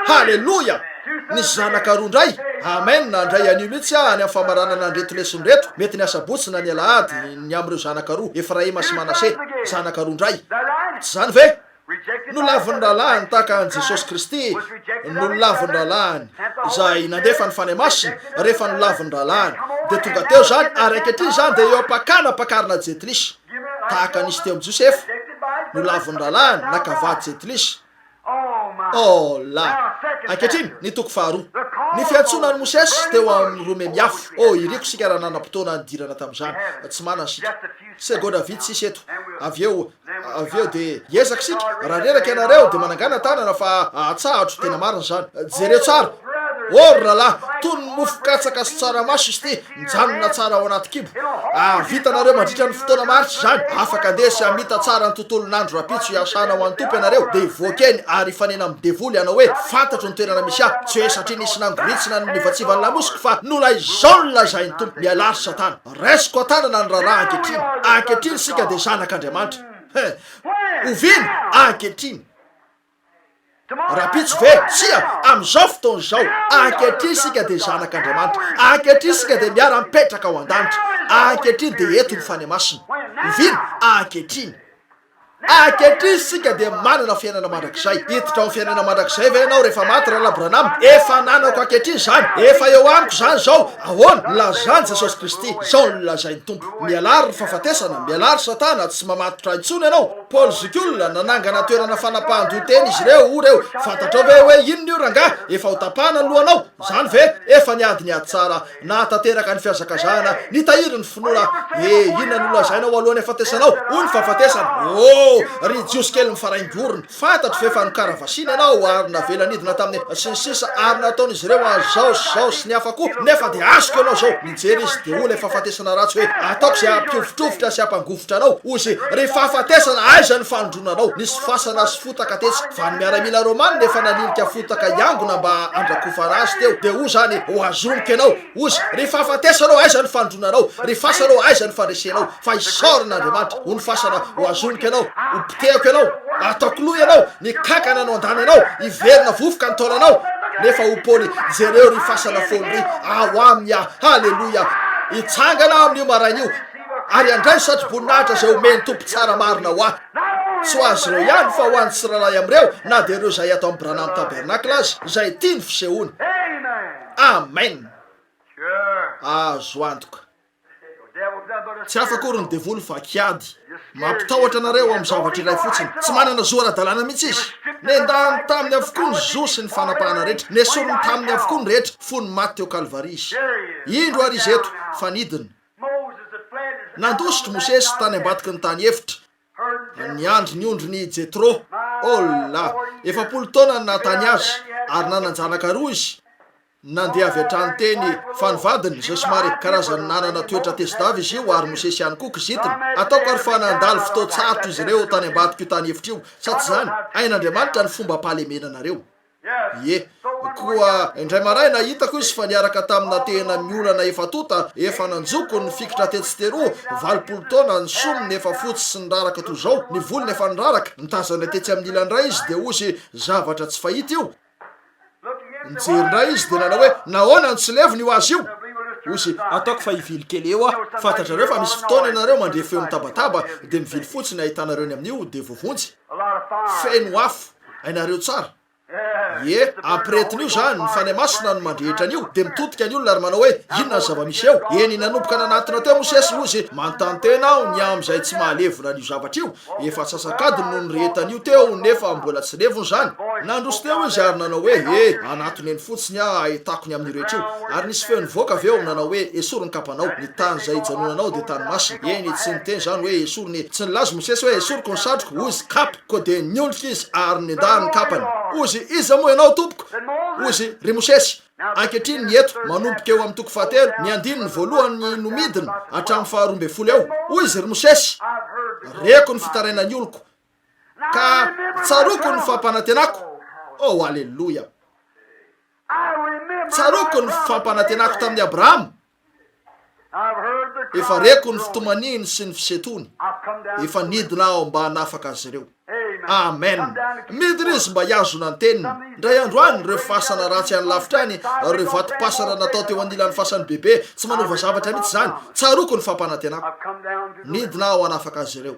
Halleluja! Nisy zanaka roa ndray. Amen. Nandray anio mihitsy any amin'ny famaranana andreto lesony reto. Mety ny asabotsy na ny alahady ny amin'ireo zanaka roa, Efraima sy Manase, zanaka roa ndray. Tsy zany ve? No laviny rahalany tahaka an' Jesosy Kristy no laviny rahalany izay nandefa ny fanahy masina rehefa no laviny rahalany. Dia tonga teo zany ary ankehitriny zany dia eo ampakarina Jetlisy tahaka nisy teo amin'ny Josefa. No laviny rahalany nakavady Jetlisy. La ankehitriny ny toko faharoa, ny fiantsonan'ny Mosesy teo amin'ny Rome miafo. Iriko sika raha nanam-potoana nidirana tamin'izany, tsy manana sika segonda vitsy sisy eto. Avy eo de hiezaka sika raha reraka ianareo de manangana tanana fa atsahatro tena marina zany. Jereo tsara. Rahalahy, toy ny mofo katsaka sy tsaramaso izy ty, mijanona tsara ao anaty kibo. Vitanareo mandritra ny fotoana maritry zany, afaka andesy amita tsara ny tontolon'andro rapitso hiasana ho an'ny tompo ianareo. Dia hivoakeny ary hifanena amin'ny devoly ianao hoe fantatro ny toerana misy ahy. Tsy hoe satria nisy nangoritsina ny nivatsivan'ny lamosiko fa nolay zao ny lazain'ny tompo. Mialary Satana. Raisiko an-tanana ny raharaha ankehitriny. Ankehitriny sika dia zanak'Andriamanitra. Oviny ankehitriny. Rapitso ve? Tsia, amin'izao fotoana izao, ankehitriny sika dia zanak'Andriamanitra. Ankehitriny sika dia miara-mipetraka ao an-danitra. Ankehitriny dia eto ny fanahy masina. Oviny ankehitriny. Ankehitriny sika dia manana fiainana mandrakizay. Hiditra ao fiainana mandrakizay ve ianao rehefa maty raha Abranama? Efa nanako ankehitriny zany. Efa eo amiko zany zao. Ahoana? Lazany Jesosy Kristy. Zao no lazain'ny tompo. Mialary ny fahafatesana, mialary Satana, tsy mamatotra intsony ianao. Paul Zikula nanangana toerana fanapahan-donteny izy reo. Fantatrao ve hoe inona io rangahy? Efa ho tapahana ny lohanao. Zany ve? Efa niady tsara. Natanteraka ny fiazakazahana, nitahiry ny finoana. Inona no lazainao alohan'ny fahafatesanao? Ony fahafatesana. Ry jiosy kely mifaraingorona. Fantatro ve fa nikaravasina ianao ary navela nidina tamin'ny sy ny sisa ary nataon'izy ireo zao sy ny hafa koa. Nefa dia azoko ianao zao. Mijery izy dia olay fahafatesana ratsy hoe ataoko izay ampiovitrovitra sy ampangofotra anao. Ozy ry fahafatesana aiza ny fandronanao. Nisy fasana sy fotaka tetsy. Fa ny miaramila Romana nefa nanilika fotaka iangona mba andrakofana azy teo. Dia o zany ho azonika ianao. Ozy ry fahafatesanao aiza ny fandronanao. Ry fasanao aiza ny fandresenao. Fa isaoran'Andriamanitra. Ho ny fasana ho azonika ianao. Upiteko ianao, ataoko loha ianao, ny kakana anao andany ianao, iverina vovoka ny taonanao. Nefa upony jereo ry fasana foly ry, ao amia, halleluja. Itsangana amin'io marain'io, ary andray satry-boninahitra izay omeny tompo tsara marina ho ahy. Tsy ho azy ireo ihany fa ho an'ny tsiralay am'ireo, na dia ireo izay atao amin'ny Branham Tabernacle azy, izay tiany fisehoany. Amen. Azo antoka. Tsy afakory ny devoly fa kiady. Mampitahotra anareo amin'ny zavatra iray fotsiny. Tsy manana zo ara-dalàna mihitsy izy. Nendany taminy avokoa ny zo sy ny fanapahana rehetra. Nesoriny taminy avokoa ny rehetra fony maty teo Kalvari izy. Indro ary izy eto fa nidina. Nandositry Mosesy tany ambadiky ny tany efitra. Ny andro ny ondro ny Jetro. La, 7 taona natany azy ary nananjanaka roa izy. Nandeha avy hatrany teny fanivadiny izay somary karazany nanana toetra tesi-davy izy io ary Mosesy ihany koa kizitina. Ataoko ary fa nandalo fotoan-tsarotro izy ireo tany ambadika io tany efitra io. Satsy zany, ain'Andriamanitra ny fomba pahalemena anareo. Koa indray maraina hitako izy fa niaraka tamina tena miolana efa tota, efa nanjoko ny fikitra tetsyteroa, 20 taona ny sonony efa fotsy sy ny raraka toy izao. Ny volony efa niraraka, nitazana tetsy amin'ny ilandray izy dia ozy zavatra tsy fahita io. Nijerindray izy dia nanao hoe nahoana ny tsy levony io azy io. Ozy ataoko fa hivily kely eo fantatrareo fa misy fotoana ianareo mandre feo mitabataba dia mivily fotsiny ahitanareo ny amin'io dia voavonjy feno afo hainareo tsara. Ampiretin'io zany ny fanahy masina no mandrehitra an'io dia mitodika ny olona ary manao hoe inona ny zava-misy eo. Eny nanomboka nanatona teo Mosesy ozy manontany tena aho ny amin'izay tsy mahalevona an'io zavatra io. Efa sasakadiny no nirehetan'io teo nefa mbola tsy levony zany. Nandroso teo izy ary nanao hoe anatony eny fotsiny ahitako ny amin'ny rehetra io. Ary nisy feo nivoaka avy eo nanao hoe esoriny kapanao. Ny tany izay hijanonanao dia tany masina. Eny tsy niteny zany hoe esoriny, tsy nilaza Mosesy hoe esoriko ny satroko. Ozy kapiko dia niolika izy ary nendany kapany. ozy iza moa ianao tompoko ozy ry Mosesy ankehitriny ny eto manomboka eo amin'ny toko fahatelo ny andininy voalohany nomidina hatramin'ny faharoambe folo eo ozy ry Mosesy reko ny fitarainany oloko ka tsaroko ny fampanantenako oh alleloia tsaroko ny fampanantenako tamin'ny Abrahama efa reko ny fitomaniny sy ny fisetony efa nidina ao mba hanafaka azy ireo amen midina izy mba hiazona ny teniny ndray androany reo fasana ratsy any lavitra any reo vatopasana natao teo anilan'ny fasany bebe tsy manova zavatra mihitsy zany tsaroko ny fampanantenako nidina ao hanafaka azy ireo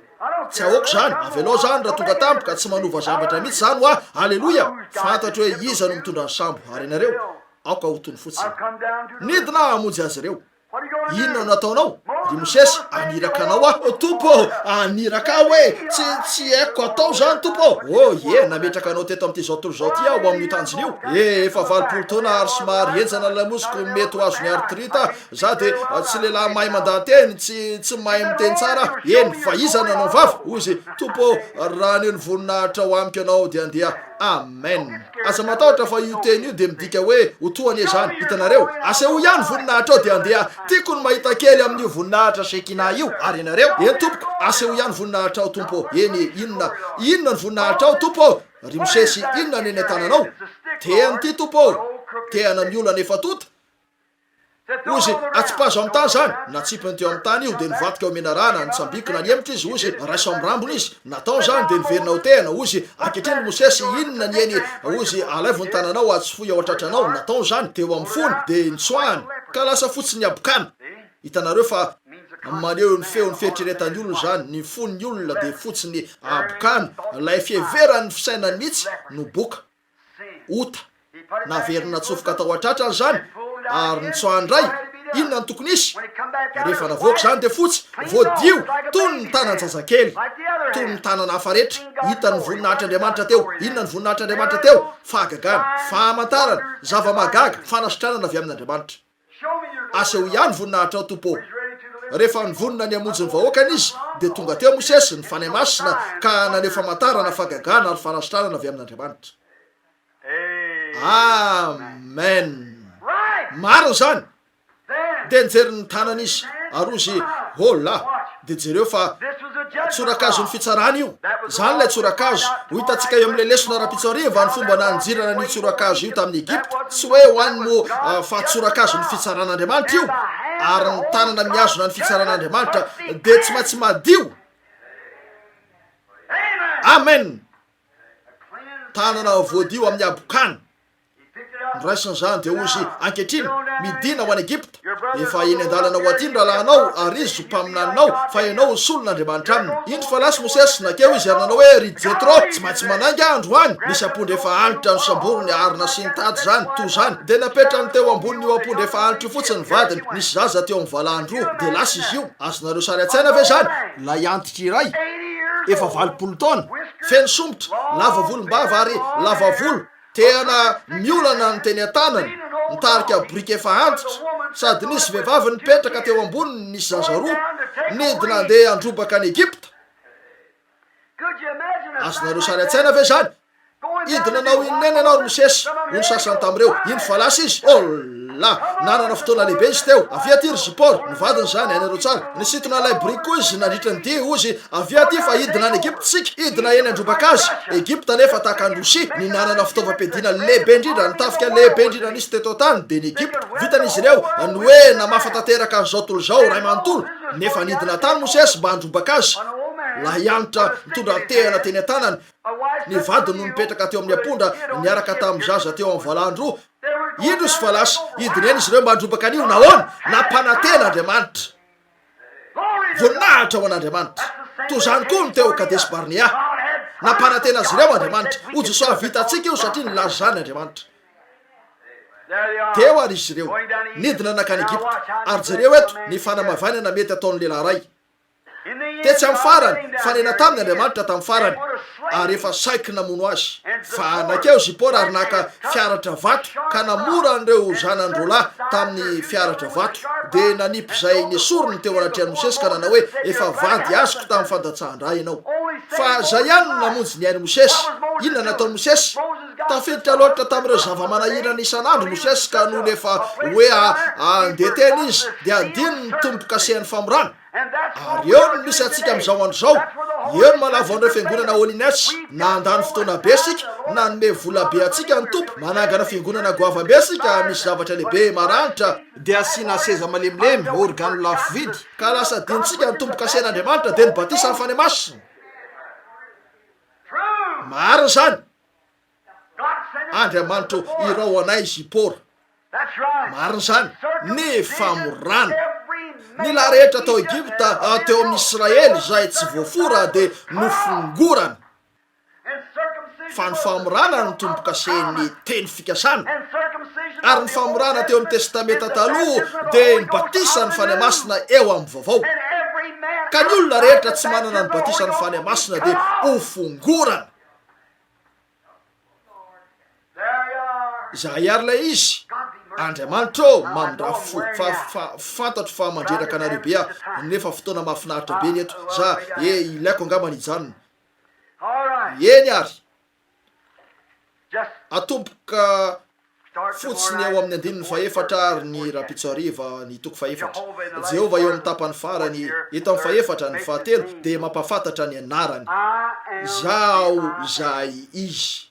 tsy ahoako zany avelao zany raha tonga tampoka tsy manova zavatra mihitsy zany hoa alleloia fantatro hoe iza no mitondra ny sambo ary ianareo aoka hotony fotsiny nidina hamonjy azy ireo inona no nataonao ry Mosesy aniraka anao tompo aniraka hoe tsy haiko atao zany tompo ye nametraka anao teto am'ty zao tontolo zao ty aho amin'ny tanjin'io efa 20 taona ary somary enjana lamosiko mety ho azony artrita za de tsy lehilahy mahay mandateny tsy mahay miteny tsara eny fa iza nanao vavy ozy tompo raha neo ny voninahitra ho amiko anao de andeha amen asa matahotra fa io teny io de midika hoe hotoany e zany hitanareo asa ho ihany voninahitra ao de andeha tiako ny mahita kely amin'io voninahitra sekina io ary ianareo eny tompoko asa ho ihany voninahitra ao tompo eny inona ny voninahitra ao tompo ry Mosesy inona ny eny tananao teanyty tompo teana miolana efa tota ozy atsipazo amin'ny tany zany natsipiny teo amin'ny tany io de nivatika eo menarana nitsambikina ny emitra izy ozy raiso amin'ny rambony izy natao zany de niverina ho tena ozy ankehitriny Mosesy inona ny eny ozy alaivo ny tananao atsy foy ao atratranao natao zany teo amin'ny fony de nitsoahany ka lasa fotsiny abokana hitanareo fa maneo ny feo ny fieritreretany olona zany ny fon'ny olona de fotsiny abokana lay fieveran'ny fisainany mihitsy no boka ota naverina tsofoka tao atratrany zany ary nitsoandray inona ny tokony isy rehefa navoaka zany de fotsy voadio tony ny tanan-jazakely tony ny tanana hafa rehetra hita ny voninahitryandriamanitra teo inona ny voninahitryandriamanitra teo fahagagana fahamantarana zava-magaga fanasitranana avy amin'andriamanitra asa ho ihany voninahitra ao tompo rehefa nivonina ny amonjy ny vahoakany izy de tonga teo Mosesy ny fanay masina ka naneho famantarana fahagagana ary fanasitranana avy amin'andriamanitra amen mariny zany de nijery ny tanana izy ary ozy hola de jereo fa tsorakazo ny fitsarana io zany lay tsorakazo ho hitantsika eo am'le lesona ra-pitsariva ny fomba nanjirana ny tsorakazo io tamin'ny Egypte tsy hoe hoany mo fa tsorakazo ny fitsaran'andriamanitra io ary ny tanana miazona ny fitsaran'andriamanitra de tsy maintsy madio amen tanana voadio amin'ny abokana nyraisin' zany de ozy ankehitriny midina ho any Egypta efa eny an-dalana ho atiny rahalahanao ary izy zompaminaninao fa ianao solon'andriamanitra aminy indro fa lasy Mosesy nakeo izy ary nanao hoe ry Jetro tsy maintsy manangy andro any misy ampondra efa anitra ny samborony arina sy ny tady zany to zany de napetrany teo ambony io ampondra efa anitra io fotsiny vadiny nisy zaza teo amin'ny valahandroa de lasa izy io azonareo sary an-tsaina ve zany lay antitra iray efa 20 taona feno sombotra lava volom-bava ary lava volo teana miolana ny teny an-tanany nitarika brika efa antitra sady nisy vehivavy nipetraka teo amboniny nisy zaza roa nidina andeha androbaka any Egypta azonareo sary an-tsaina ve zany idina anao inoneny anao ry Mosesy ony sasany tamireo iny fa lasa izy la nanana fotoana lehibe izy teo avy aty ry Zipora nivadiny zany hainareo tsara nisitona lay brika koa izy nandritra ny dia ozy avy aty fa idina any Egypta tsika idina eny androbaka azy Egypta nefa tahaka androsi ny nanana fitaovam-piadiana lehibe indrindra nitafika lehibe indrindra nisy teto tany de ny Egypta vitan'izy ireo ny hoe namafatanteraka an'izao tolo zao ray manontolo nefa nidina tany Mosesy mba androbaka azy la hianitra mitondra tehana teny an-tanany ny vadiny no mipetraka teo amin'ny apondra niaraka tamin'ny zaza teo amin'ny valahandroa indro sy fa lasa idina eny izy ireo mba androbaka an'io nahoana nampanantena Andriamanitra voninahitra ho an'Andriamanitra to zany koa ny teo Kadesy Barnea nampanantena azy ireo Andriamanitra ozy so avitatsika io satria nilaza zany Andriamanitra teo ary izy ireo nidina nakany Egypta ary jereo eto ny fanamavanana mety ataon'ny lehilahy ray tetsy amin'ny farany fa nena taminy Andriamanitra tamin'ny farany ary efa saiky namono azy fa nakeo Zipora ary naka fiaratra vato ka namora an'ireo zanandroalahy tamin'ny fiaratra vato de nanipy zay nisorony teo anatrehan'ny Mosesy ka nanao hoe efa vady azoko tamin'ny fandatsahan-dra ianao fa zay ihany namonjy ny hainy Mosesy inona nataony Mosesy tafiditra loatra tamin'ireo zava-manahirana isan'andro Mosesy ka no lefa hoe andeha teny izy dia andiny ny tombo-kasehan'ny famorana. Ary eo no misy atsika amin'izao andro zao. Eo no malava an'ireo fiangonana Holiness na andany fotoana be sika na nome vola be atsika ny tompo manangana fiangonana goava be sika misy zavatra lehibe maranitra dia asiana seza malemilemy organo lafo vidy ka lasa dinitsika ny tombo-kasehan'Andriamanitra dia ny batisa amin'ny fanemasina. Marina zany. Andriamanitra irao anay Zipora. Marina zany. Ny famorana. Ny lahy rehetra tao Egypta teo amin'ny Israely izay tsy voafora dia nofongorana. Fa ny famorana no tombo-kasehan'ny teny fikasana. Ary ny famorana teo amin'ny testamenta taloha dia ny batisa ny fanemasina eo amin'ny vaovao. Ka ny olona rehetra tsy manana ny batisa ny fanemasina dia hofongorana. Zay ary ilay izy. Andriamanitra mamindra fantatro fa mandreraka anareo be nefa fotoana mahafinaritra be ny eto. Za ilaiko angamba ny hijanona. Eny ary. Atomboka fotsiny eo amin'ny andininy faefatra ary ny rapitsariva ny toko faefatra. Jehova eo amin'ny tapany farany eto amin'ny faefatra ny fahatelo dia mampafantatra ny anarany. Zao zay izy.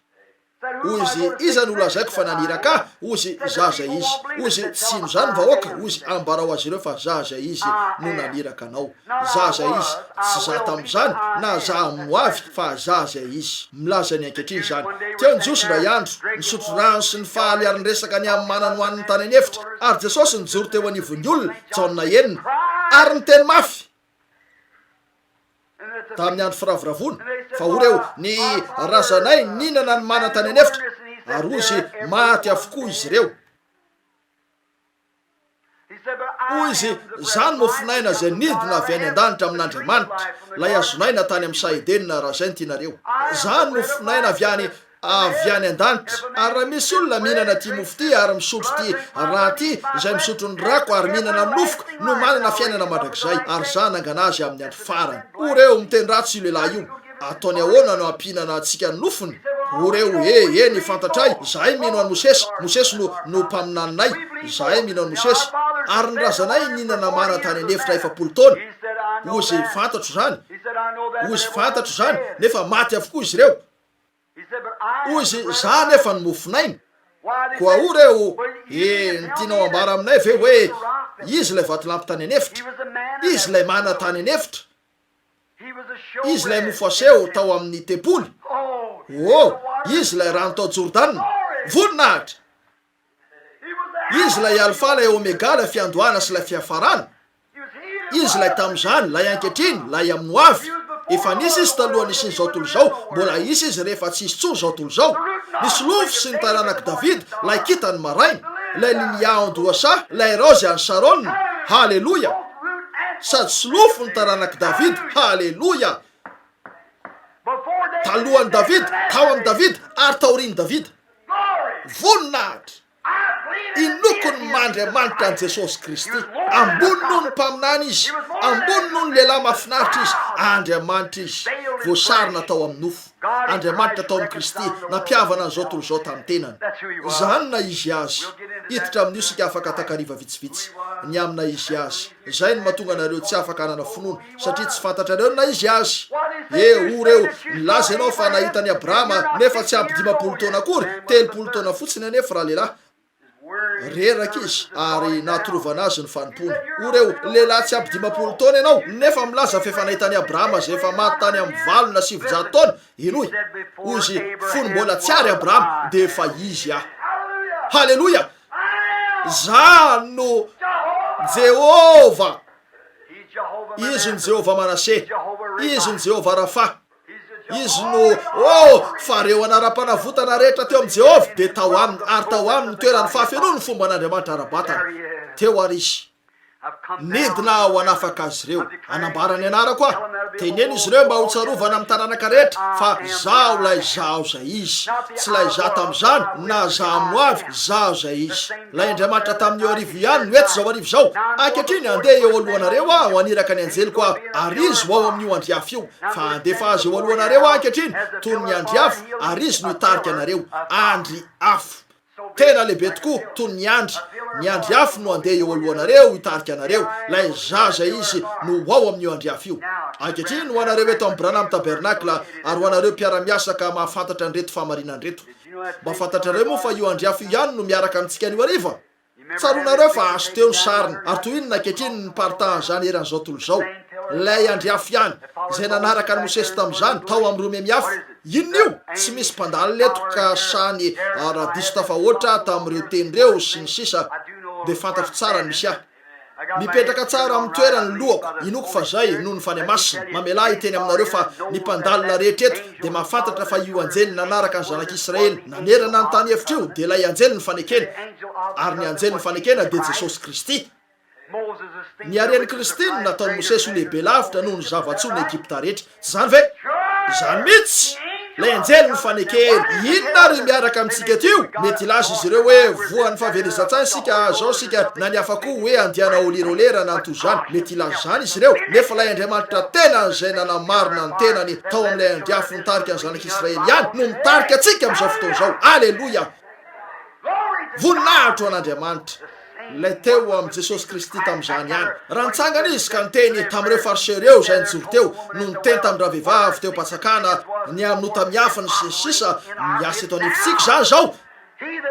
Ozy iza no lazaiko fa naniraka, ozy zaza izy. Ozy tsino zany vahoaka, ozy ambarao azy ireo fa zaza izy no naniraka anao. Zaza izy, tsy za tamin'izany na za moavy fa zaza izy. Milaza ny ankehitriny zany. Teo ny Jiosy ray andro, nisotro rano sy ny faly ary niresaka ny amin'ny manana ho an'ny tany anefitra. Ary Jesosy nijoro teo anivon'ny olona, Jaona enina, ary niteny mafy. Tamin'ny andro firavoravoana fa oreo ny razanay ninana ny mana tany anefitra ary ozy maty avokoa izy ireo. Ozy zany mofinaina izay nidina avy any an-danitra amin'Andriamanitra lay azonaina tany amin'ny Saedenina raha zay ny tianareo. Zany mofinaina avy any an-danitra. Ary raha misy olona mihinana ty mofo ty ary misotro ty raha ty izay misotro ny rako ary mihinana ny nofoko no manana fiainana mandrakizay ary za nangana azy amin'ny andro farany. Oreo miteny ratsy io lehilahy io. Ataony ahoana no ampinana antsika ny nofony. Oreo ny fantatray. Zahay mino an'i Mosesy. Mosesy no mpaminanay. Zahay mino an'i Mosesy. Ary ny razanay ninana mana tany anefitra 7 taona. Ozy fantatro zany. Ozy fantatro zany nefa maty avokoa izy ireo. Ozy za nefa ny mofinaina. Koa oreo ny tianao ambara aminay ve hoe izy lay vatolampy tany anefitra. Izy lay mana tany anefitra. Izy lay mofo aseho tao amin'ny tempoly. Izy lay rano tao Jordana. Voninahitra. Izy lay alfa lay omega lay fiandohana sy lay fiafarana. Izy lay tamin'izany lay ankehitriny lay amin'ny ho avy. Efa nisy izy taloha nisy izao tontolo zao, mbola isy izy rehefa tsy isy tsony zao tontolo zao. Nisy lofo sy ny taranaka David, lay kitany maraina, lay Lilia Andoasa, lay Rozy any Sharon. Haleluya. Sady sy lofo ny taranaka David. Haleluya. Talohan'ny David, tao amin'ny David, ary taorian'i David. Voninahitra. Inokony mandriamanitra an' Jesosy Kristy. Ambony noho ny mpaminany izy. Ambony noho ny lehilahy mahafinaritra izy. Andriamanitra izy. Voasarina tao amin'ny nofo. Andriamanitra tao amin'ny Kristy. Nampiavana an'izao tontolo izao tamin'ny tenany. Zany na izy azy. Hiditra amin'io sika afaka takariva vitsivitsy. Ny amina izy azy. Zay no mahatonga anareo tsy afaka hanana finoana satria tsy fantatrareo na izy azy. Oreo nilaza ianao fa nahitany Abrahama nefa tsy ampy 50 taona akory, 30 taona fotsiny anefa raha lehilahy. Reraka izy ary nahatorovana azy ny fanompony. Oreo lehilahy tsy ampy 50 taona ianao nefa milaza fa efa nahitany Abrahama zay efa maty tany amin'ny 700 taona. Inoy ozy fony mbola tsy ary Abrahama dia efa izy ah. Haleluya. Zano Jehova. Izy ny Jehova Manase. Izy ny Jehova Rafa. Izy no fareo anara-panavotana rehetra teo amin'ny Jehova dia tao aminy ary tao aminy toerany fahafenony fomba an'Andriamanitra ara-batana. Teo ary izy. nidina ho anafaka azy ireo anambarany anarako a teneny izy ireo mba ho tsarovana amin'ny tananaka rehetra fa zaho lay zaho zay izy tsy lay za tam'izany na za amino avy zaho zay izy lay Andriamanitra tamin'io arivo ihany no eto zao arivo zao ankehitriny andeha eo alohanareo a ho aniraka ny anjeliko a ary izy ho ao amin'io andriafo io fa andefa azy eo alohanareo a ankehitriny toy ny andriafo ary izy no hitarika anareo andry afo tena lehibe tokoa toy ny andry afo no andeha eo alohanareo hitarika anareo lay zaza izy no ao amin'io andriafo io ankehitriny ho anareo eto amin'ny Branham Tabernakla ary ho anareo mpiara-miasa ka mahafantatra anreto famarinandreto mba fantatrareo moa fa io andriafo ihany no miaraka amintsika an'io ariva tsaronareo fa azo teo ny sariny ary toy inona ankehitriny ny partan zany eran'izao tolo zao lay andriafo ihany izay nanaraka ny Mosesy tamin'izany tao amin'ny Rome miafo inon'io tsy misy mpandalo leto ka sany radiso tafahoatra tamin'ireo tenyreo sy ny sisa de fantatro tsara ny misy ahy mipetraka tsara amin'ny toerany lohako inoko fa zay noho ny fany masina mamela iteny aminareo fa ny mpandalona rehetra eto de mahafantatra fa io anjely nanaraka ny zanak'Israely nanerana ny tany efitra io de lay anjely ny fanekena ary ny anjely ny fanekena de Jesosy Kristy ny aren'i Kristy no nataony Mosesy ho lehibe lavitra noho ny zava-tsoa Egypta rehetra tsy zany ve zany mihitsy lay anjely ny fanekena inona ry miaraka amintsika tio mety ilaza izy ireo hoe voan'ny fahavelezan-tsany sika zao sika na ny afako hoe andiana olirolera na anto zany mety ilaza zany izy ireo nefa lay Andriamanitra tena zay nanamarina ny tenany tao amin'ilay andriafo nitarika ny zanak'Israely ihany no mitarika atsika amin'izao fotoana zao aleloia voninahitro an'Andriamanitra lay teo am' Jesosy Kristy tam'izany ihany raha nitsangana izy ka niteny tamin'ireo fariseo zay nijoro teo no niteny tamin'ny ravehivavy teo patsakana ny aminota miafiny sy sisa miasa eto anivontsika zany zao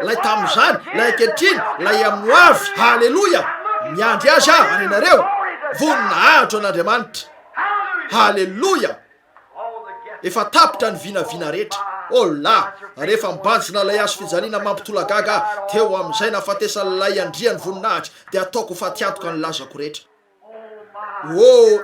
lay tam'izany lay ankehitriny lay amin'ny avy haleloia miandry azy ah any anareo voninahitro an'Andriamanitra haleloia efa tapitra ny vinavina rehetra la rehefa mibanjina lay azo fijaliana mampitolagaga teo amin'izay nafatesany lay andriany voninahitra de ataoko fa tiantoka ny lazako rehetra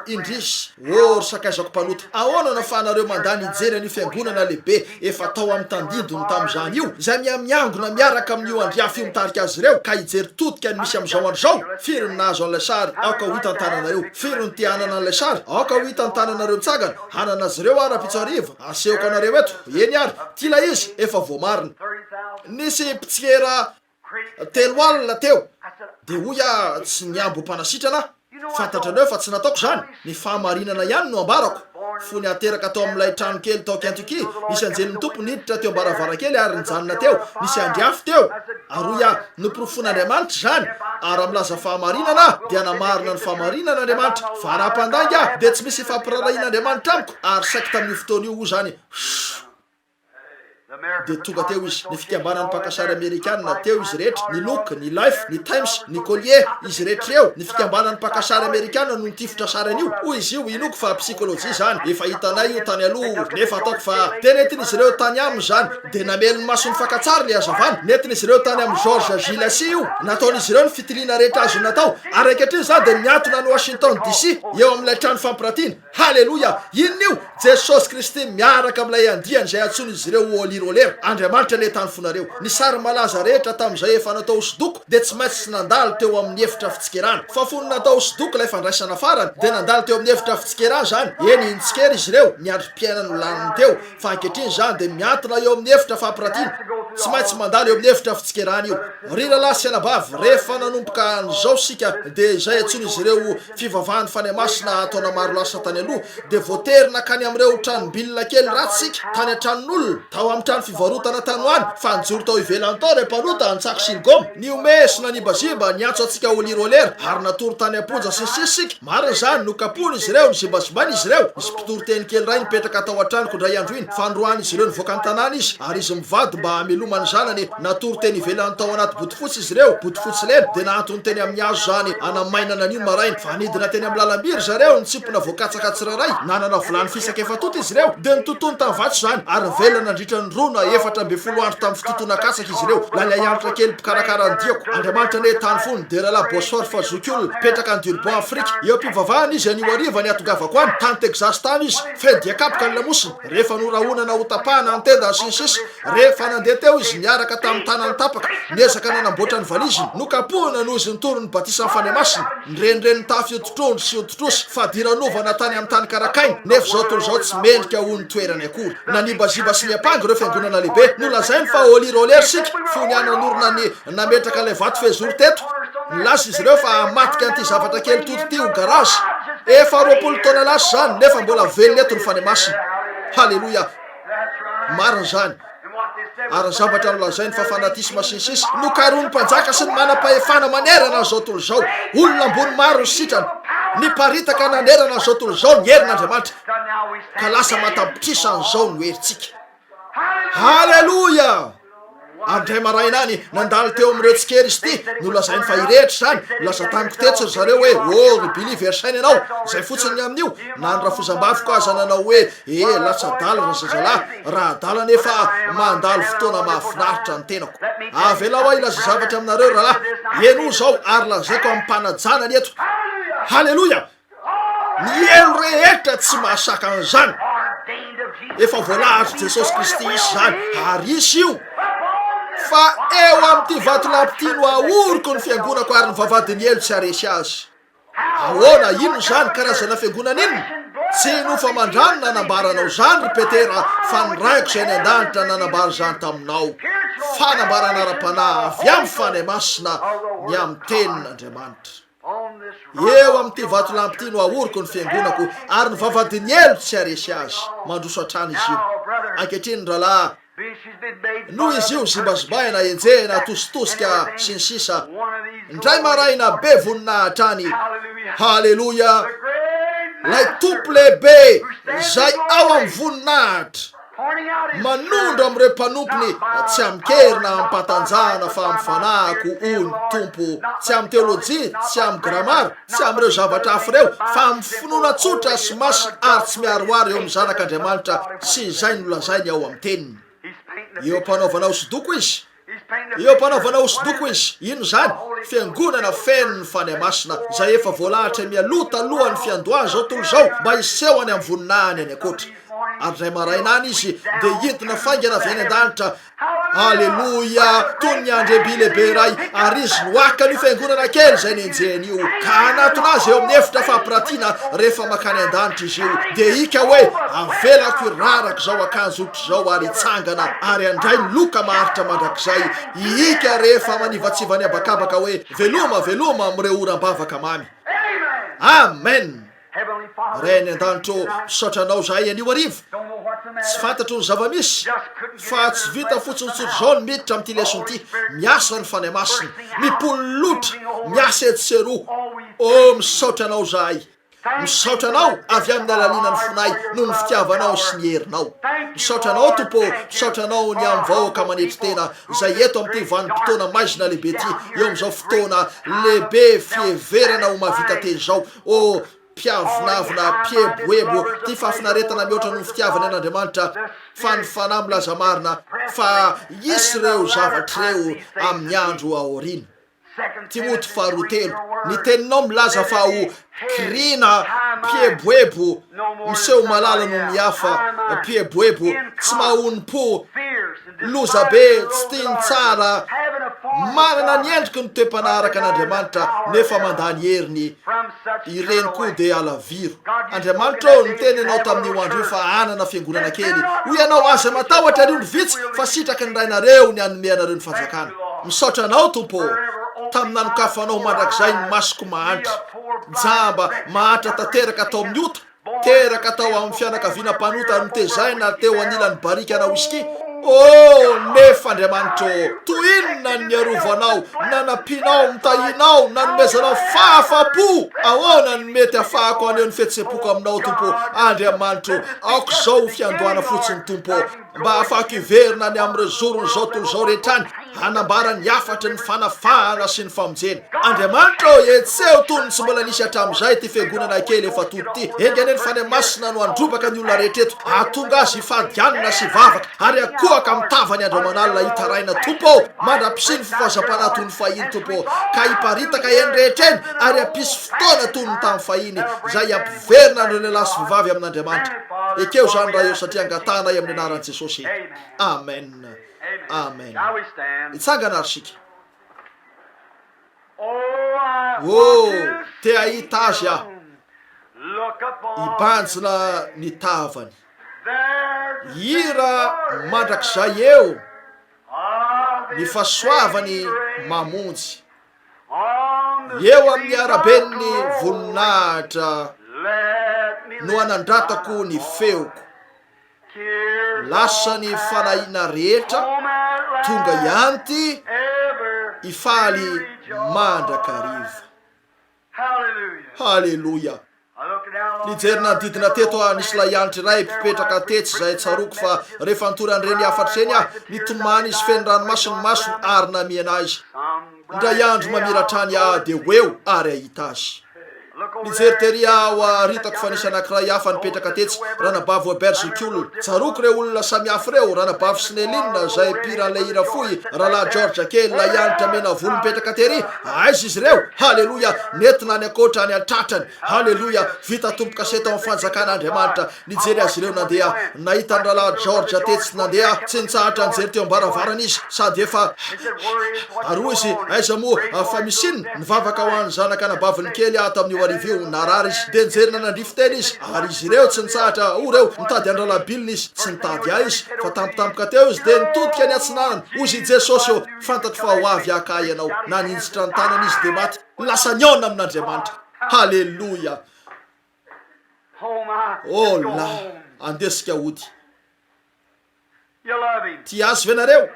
indrisy ry sakaizako mpanota ahoana nafahanareo mandany ijery an'io fiangonana lehibe efa tao amin'ny tandindony tam'izany io zay miamiangona miaraka amin'io andriafo io mitarika azy ireo ka ijery totika ny misy am'izao andro zao firy ny nahazo an'ilay sary aoka ho hita ny tananareo firy ny tia hanana an'ilay sary aoka ho hita ny tananareo mitsagana hanana azy ireo ara-pitsariva asehoka anareo eto eny ary tila izy efa voamarina nisy mpitsikera 3 alina teo de hoy tsy niambo mpanasitrana fantatraneo fa tsy nataoko zany ny fahamarinana ihany no ambarako fony ateraka tao amin'ilay trano kely tao Kentucky nisy anjelin'ny tompo niditra teo ambaravarakely ary nijanona teo nisy andriafo teo ary noprofon'Andriamanitra zany ary milaza fahamarinana de anamarina ny fahamarinan'Andriamanitra fa raha-pandangy de tsy misy fampirarahin'Andriamanitra amiko ary saiky tamin'io fotoana io zany de tonga teo izy ny fikambanany mpakasary amerikanina teo izy rehetra ny Luke ny Life ny Times ny Collier izy rehetra eo ny fikambanany mpakasary amerikanina no nitifitra sarany io hoy izy io inoko fa psychologie zany efa hitanay io tany aloha nefa ataoko fa tenetiny izy ireo tany aminy zany de namelony masony fakatsary le azavany netiny izy ireo tany amin'ny George Gilasi io nataon'izy ireo ny fitiliana rehetra azo natao ary ankehitriny zany de miantona ny Washington DC eo amin'ilay trano fampiratiana haleloia inon'io Jesosy Kristy miaraka amin'ilay andiany zay atsony izy ireo olirolera Andriamanitra le tany fonareo ny sary malaza rehetra tamin'izay efa natao hosodoko de tsy maintsy tsy nandalo teo amin'ny efitra fitsikerana fa fony natao hosodoko lay fandraisana farany de nandalo teo amin'ny efitra fitsikerana zany eny intsikery izy ireo niandrom-piainany laniny teo fa ankehitriny zany de miantona eo amin'ny efitra fampiratiana tsy maintsy mandalo eo amin'ny efitra fitsikerana io ry lalahy sy anabavy rehefa nanomboka an'izao sika de zay atsony izy ireo fivavahany fany masina ataona maro lasa tany aloha de voaterina kany amin'ireo tranombilina kely ratsika tany an-tranon'olona tao amin'ny trano fivarotana tanoany fa nijoro tao ivelany tao re mpanota nitsako silgom ny omesona ny baziba niantso atsika olirolera ary natory tany amponja sy sisika marina zany nokapony izy ireo ny zibazibany izy ireo nisy mpitory-teny kely ray nipetraka tao an-tranoko ndray andro iny fa androany izy ireo nivoaka ny tanàna izy ary izy mivady mba hamelomany zanany natory teny ivelany tao anaty botifotsy izy ireo botifotsy lena de naantony teny amin'ny hazo zany anamainana an'io marainy fa nidina teny amin'ny lalambiry zareo nitsipona voakatsaka tsiraray nanana volany fisaka efa tota izy ireo de nitotony tamin'ny vatso zany ary velona nandritra ny faharoa 14 andro tamin'ny fitotonakasaka izy ireo lalay anatra kely mpikarakara ny diako andriamanitra ne tany fony de lala bosfor fa zokiolona petraka ny Durban Afrika eo am-pivavahana izy anio ariva ny atongavako any tany Texas tany izy fedy akapaka ny lamosiny rehefa norahonana ho tapahana antenda sinsisy rehefa nandeha teo izy niaraka tamin'ny tanany tapaka niezaka nanamboatra ny valiziny nokapohana noho izy nitorony batisa amin'ny fanemasina nirenireniny tafy ototrondro sy ototrosy fadiranovana tany amin'ny tany karakainy nefa zao toy zao tsy mendrika ho ny toerany akory nanibaziba sy ny apango ireo fiangonana lehibe nolazainy fa olirolersika fony ananorona ny nametraka ilay vato fezory teto nilasa izy ireo fa matika an'ity zavatra kely toty ho garazy efa 20 taona lasa zany nefa mbola velona eto ny fanemasina halleloia marina zany ary ny zavatra nolazainy fa fanatisma sinsisy nokarony mpanjaka sy ny manam-pahefana manerana zao tontolo zao olona ambony maro ny sitrany niparitaka nanerana zao tontolo zao ny herin'Andriamanitra ka lasa matampitrisa an'izao ny herintsika halleloia andray marainany nandalo teo amin'ireo tsikery izy ty nolazainy fa irehetra zany lasa tamiko tetsy zareo hoe ry biliversainy ianao zay fotsiny amin'io nandrafozam-bavy ko aza nanao hoe latsa-dala razazalahy raha adala nefa mandalo fotoana mahafinaritra ny tenako avelao aho ilaza zavatra aminareo rahalahy eno zao ary lazaiko amin'ny mpanajana eto halleloia ny elo rehetra tsy mahasaka an'izany efa voalahatra Jesosy Kristy isy zany ary isy io fa eo amin'ity vato lampity no aoriko ny fiangonako ary ny vavadiny elo tsy aresy azy ahoana ino zany karazana fiangonana inona tsy nofa mandrano nanambaranao zany ry Petera fa ny raiko zay ny an-danitra nanambara zany taminao fanambarana ara-panahy avy amin'ny fanemasina ny amin'ny tenin'Andriamanitra eo amin'ity vato lampity no aoriko ny fiangonako ary ny vavadiny elo tsy aresy azy mandroso atrany izy io ankehitriny rahalahy noho izy io zimbazibaina enjehana tositosika sy ny sisa ndray maraina be voninahitra any halleloia lay tompo lehibe zay ao amin'ny voninahitra manondro amin'ireo mpanompony tsy amin'kerina ampatanjahana fa amin'ny fanahiko ony tompo tsy amin'ny teolojia tsy amin'ny gramara tsy amin'ireo zavatra hafa ireo fa amin'ny finoana tsotra sy masina ary tsy miaroary eo amin'ny zanak'Andriamanitra sy izay nolazainy ao amin'ny teniny eo mpanaovana hosodoko izy eo mpanaovana hosodoko izy ino zany fiangonana feno ny fanemasina zay efa voalahatra mialota alohan'ny fiandohany zao tolo zao mba isehony amin'ny voninahiny any akoatra ary ray marainany izy de entina faingana avy any an-danitra halleloia toy ny andreby lehibe ray ary izy noaka ny fiangonana kely zay nenjehany io ka anatona azy eo amin'ny efitra fampiratina rehefa makany an-danitra izy io de ika hoe avelako iraraka zao akanjotry zao ary itsangana ary andray loka maharitra mandrakizay ika rehefa manivatsivany abakabaka hoe veloma amin'ireo oram-bavaka mamy amen reny an-danitro misotranao zahay anio arivo tsy fantatro ny zava-misy fa tsy vita fotsiny tsotro zao ny miditra amin'ity leson'ity miasa ny fanemasina mipololotra miasa etseroa misaotra anao zahay misaotra anao avy amin'ny alalina ny fonay noho ny fitiavanao sy ny herinao misaotra anao tompo misaotra anao ny amin'ny vahoaka manetry tena zay eto amin'ity vanim-potoana maizina lehibe ty eo amin'izao fotoana lehibe fieverana ho mahavita teny zao mpiavinavina pieboebo ty fahafinaretana mihoatra noho ny fitiavany an'Andriamanitra fa ny fanahy milaza marina fa isy reo zavatr'ireo amin'ny andro aorina Timoty faharotelo ny teninao milaza fa ho krina pieboebo miseho malala no mihafa pieboebo tsy mahony-po loza be tsy tiany tsara manana ny endriky ny toe-panaraka an'Andriamanitra nefa mandany heriny ireny koa de alaviro Andriamanitra ny teny ianao tamin'io andro io fa anana fiangonana kely ho ianao aza matahotra rio ny vitsy fa sitraky ny rainareo ny anomeanareo ny fanjakana misaotra anao tompo tamin'ny nanokafanao mandrakizay ny masoko mahantra jamba mahantra tanteraka atao amin'ny ota teraka atao amin'ny fianakaviana mpanota nitezaina teo anilany barika anao isyky nefa Andriamanitra toinona ny arovanao nanampianao mitahinao nanomezanao fahafa-po ahoana ny mety afahako aneo ny fihetsepoko aminao tompo Andriamanitra aoko zao fiandohana fotsiny tompo mba afahako iverina ny amin'ireo zorony zao tolo zao rehetrany hanambara ny afatry ny fanafahana sy ny famonjeny. Andriamanitra etseo tony tsy mbola nisy hatramin'izay ty fiangonana kely efa toto ty. Engany ny fany masina no androbaka ny olona rehetreto, ahatonga azy hifadianina sy vavaka ary akohaka mitavany andromanalina hitaraina tompo, mandra-pisy ny fifazam-panahy toy ny fahiny tompo, ka hiparitaka eny rehetreny ary ampisy fotoana toy ny tamin'ny fahiny, izay ampiverina andreo lehilahy sy vehivavy amin'Andriamanitra. Ekeo zany raha eo satria angatanay amin'ny anaran'i Jesosy. Amen. Amen. Itsangana ary sika. Te ahita azy aho, ibanjina ny tavany, hira mandrakizay eo, ny fahasoavany mamonjy, eo amin'ny araben'ny voninahitra no anandratako ny feoko, lasa ny fanahina rehetra tonga ianty ifaly mandrakariva. Halleluja. Nijery nanodidina teto nisy lahianitra iray mpipetraka tetsy izay tsaroko fa rehefa nitory an'ireny afatra ireny aho, nitomany izy feno ranomasiny maso ary namiana azy. Ndray andro mamiratrany aho dia hoeo ary ahita azy. Nijery tery aho aritako fa nisy anankiray hafa nipetraka tetsy, ranabavy Obergicule. Tsaroko reo olona samihafa reo, ranabavy Sneline izay piran'ilay hira fohy, rahalahy George kely lahianitra mena volo mipetraka tery. Aiza izy reo. Halleluja. Nentina any akoatra any antratrany. Halleluja. Vita tompo kasety amin'ny fanjakan'Andriamanitra. Nijery azy ireo nandeha, nahita ny rahalahy George tetsy nandeha, tsy nitsahatra nijery teo ambaravarana izy, sady efa aroa izy, aiza moa fa misinina nivavaka ho an'ny zanakanabaviny kely ato amin'ny arivio narary izy, de nijerina nandrifo teny izy, ary izy ireo tsy nitsahatra reo nitady andralabilina izy, tsy nitady ahy izy fa tampotampoka teo izy de nitodika ny atsinanany. Ozy Jesosy eo, fantatro fa ho avy akay ianao, na ninjitra ny tanany izy de maty, lasa niona amin'Andriamanitra. Halleluja. Oh la, andesika ody. Tia azy ve nareo?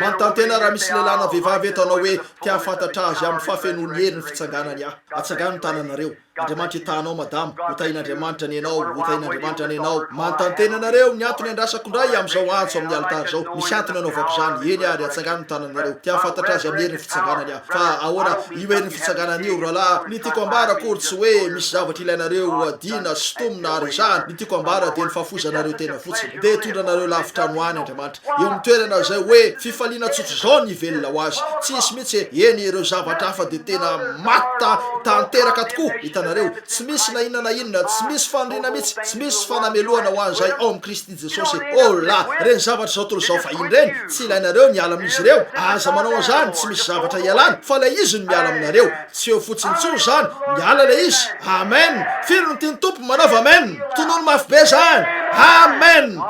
Mantantena raha misy lelana vehivavy eto anao hoe tia fantatra azy amin'ny fafenony hery ny fitsanganany aho. Atsangano ny tananareo. Andriamanitra hitanao madamo, hotahin'Andriamanitra ny anao, hotahin'Andriamanitra ny anao. Mantantena nareo ny antony andrasako indray amin'izao antso amin'ny alitara zao. Misy antony anaovako zany. Eny ary atsangano ny tananareo. Tia fantatra azy amin'ny hery ny fitsanganany aho. Fa ahoana io hery ny fitsanganany io rahalahy? Ny tiako ambara akory tsy hoe misy zavatra ilainareo adina stomina ary izany. Ny tiako ambara dia ny fahafozanareo tena fotsiny. De tondranareo lavitra any hoany Andriamanitra. Eo amin'ny toerana zay hoe fifaliana tsotro zao ny velona ho azy. Tsisy mihitsy eny ireo zavatra hafa de tena matta tanteraka tokoa. Hitanareo, tsy misy na inona, tsy misy fanirina mihitsy, tsy misy fanameloana ho an'izay ao amin'ny Kristy Jesosy. Oh la, reny zavatra zao tolo zao fahiny reny, tsy ilainareo miala amin'izy ireo. Aza manao an'izany, tsy misy zavatra ialana, fa le izy no miala aminareo. Tsy eo fotsiny tsony zany, miala le izy. Amen. Firy no tiany tompo manaova amen. Tonono mafy be zany. Amen.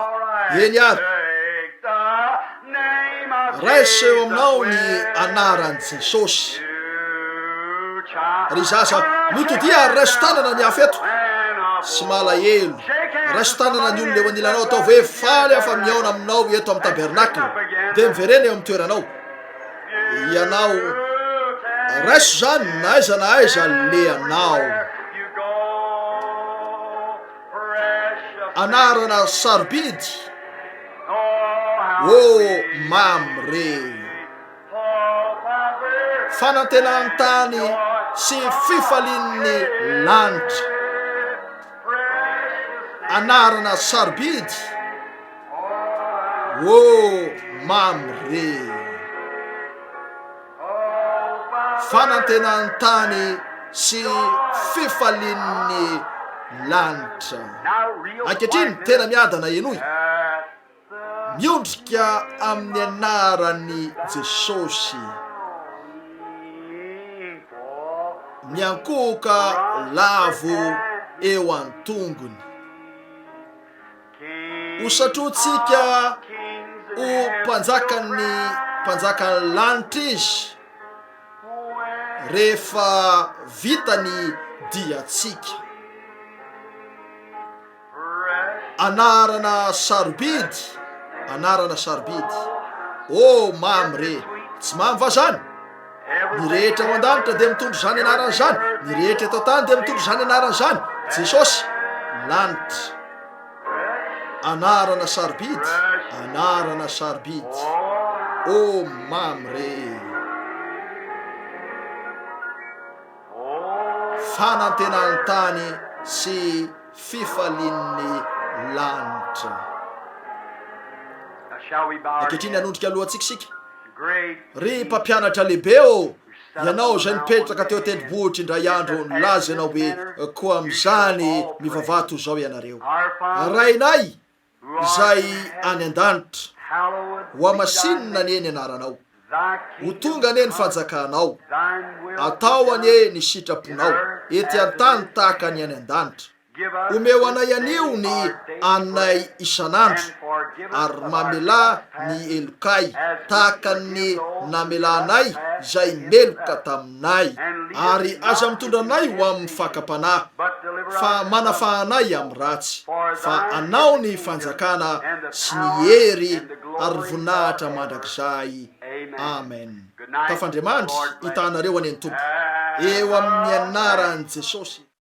Eny ary. Raisa eo aminao ny anaran'i Jesosy. Ry zaza mitodia ary raiso tanana ny afeto sy malahelo. Raiso tanana ny olona eo anilanao atao hoe faly afa miaona aminao eto amin'ny tabernakle, de miverena eo amin'ny toeranao. Ianao raiso zany na aiza le anao. Anarana sarobidy. Oh mamre. Fanantenany tany sy fifalin'ny lanitra. Anarana sarobidy. Oh mamre. Fanantenany tany sy fifalin'ny lanitra. Ankehitriny tena miadana enoy. Miondrika amin'ny anaran'i Jesosy. Miankoka lavo eo an-tongony. Ho satrotsika ho mpanjakan'ny lanitra izy rehefa vitany diatsika. Anarana sarobidy. Anarana sarobidy. Oh mamre, tsy mamva zany. Ny rehetra ao an-danitra dia mitondro zany anarana zany. Ny rehetra eto tany dia mitondro zany anarana zany. Jesosy lanitra. Anarana sarobidy. Anarana sarobidy. o mamre fanantenantany sy fifalin'ny lanitra. Ankehitriny anondrika alohantsika sika ry mpampianatra lehibe o, ianao zay nipetraka teo tendrombohitra indray andro nilaza ianao hoe koa am'izany mivavato zao ianareo. Rainay zay any an-danitra, ho amasinina anie ny anaranao, ho tonga anie ny fanjakanao, atao anie ny sitraponao ety an-tany tahaka ny any an-danitra. Omeo anay anio ny anay isanandro, ary mamela ny elokay tahaka ny namelanay zay meloka taminay, ary aza mitondra anay ho amin'ny fakapanahy, fa manafahanay amin'ny ratsy, fa anao ny fanjakana sy ny hery ary voninahitra mandrakizay. Amen. Tafandriamanitry hitanareo any ny tompo eo amin'ny anaran'i Jesosy.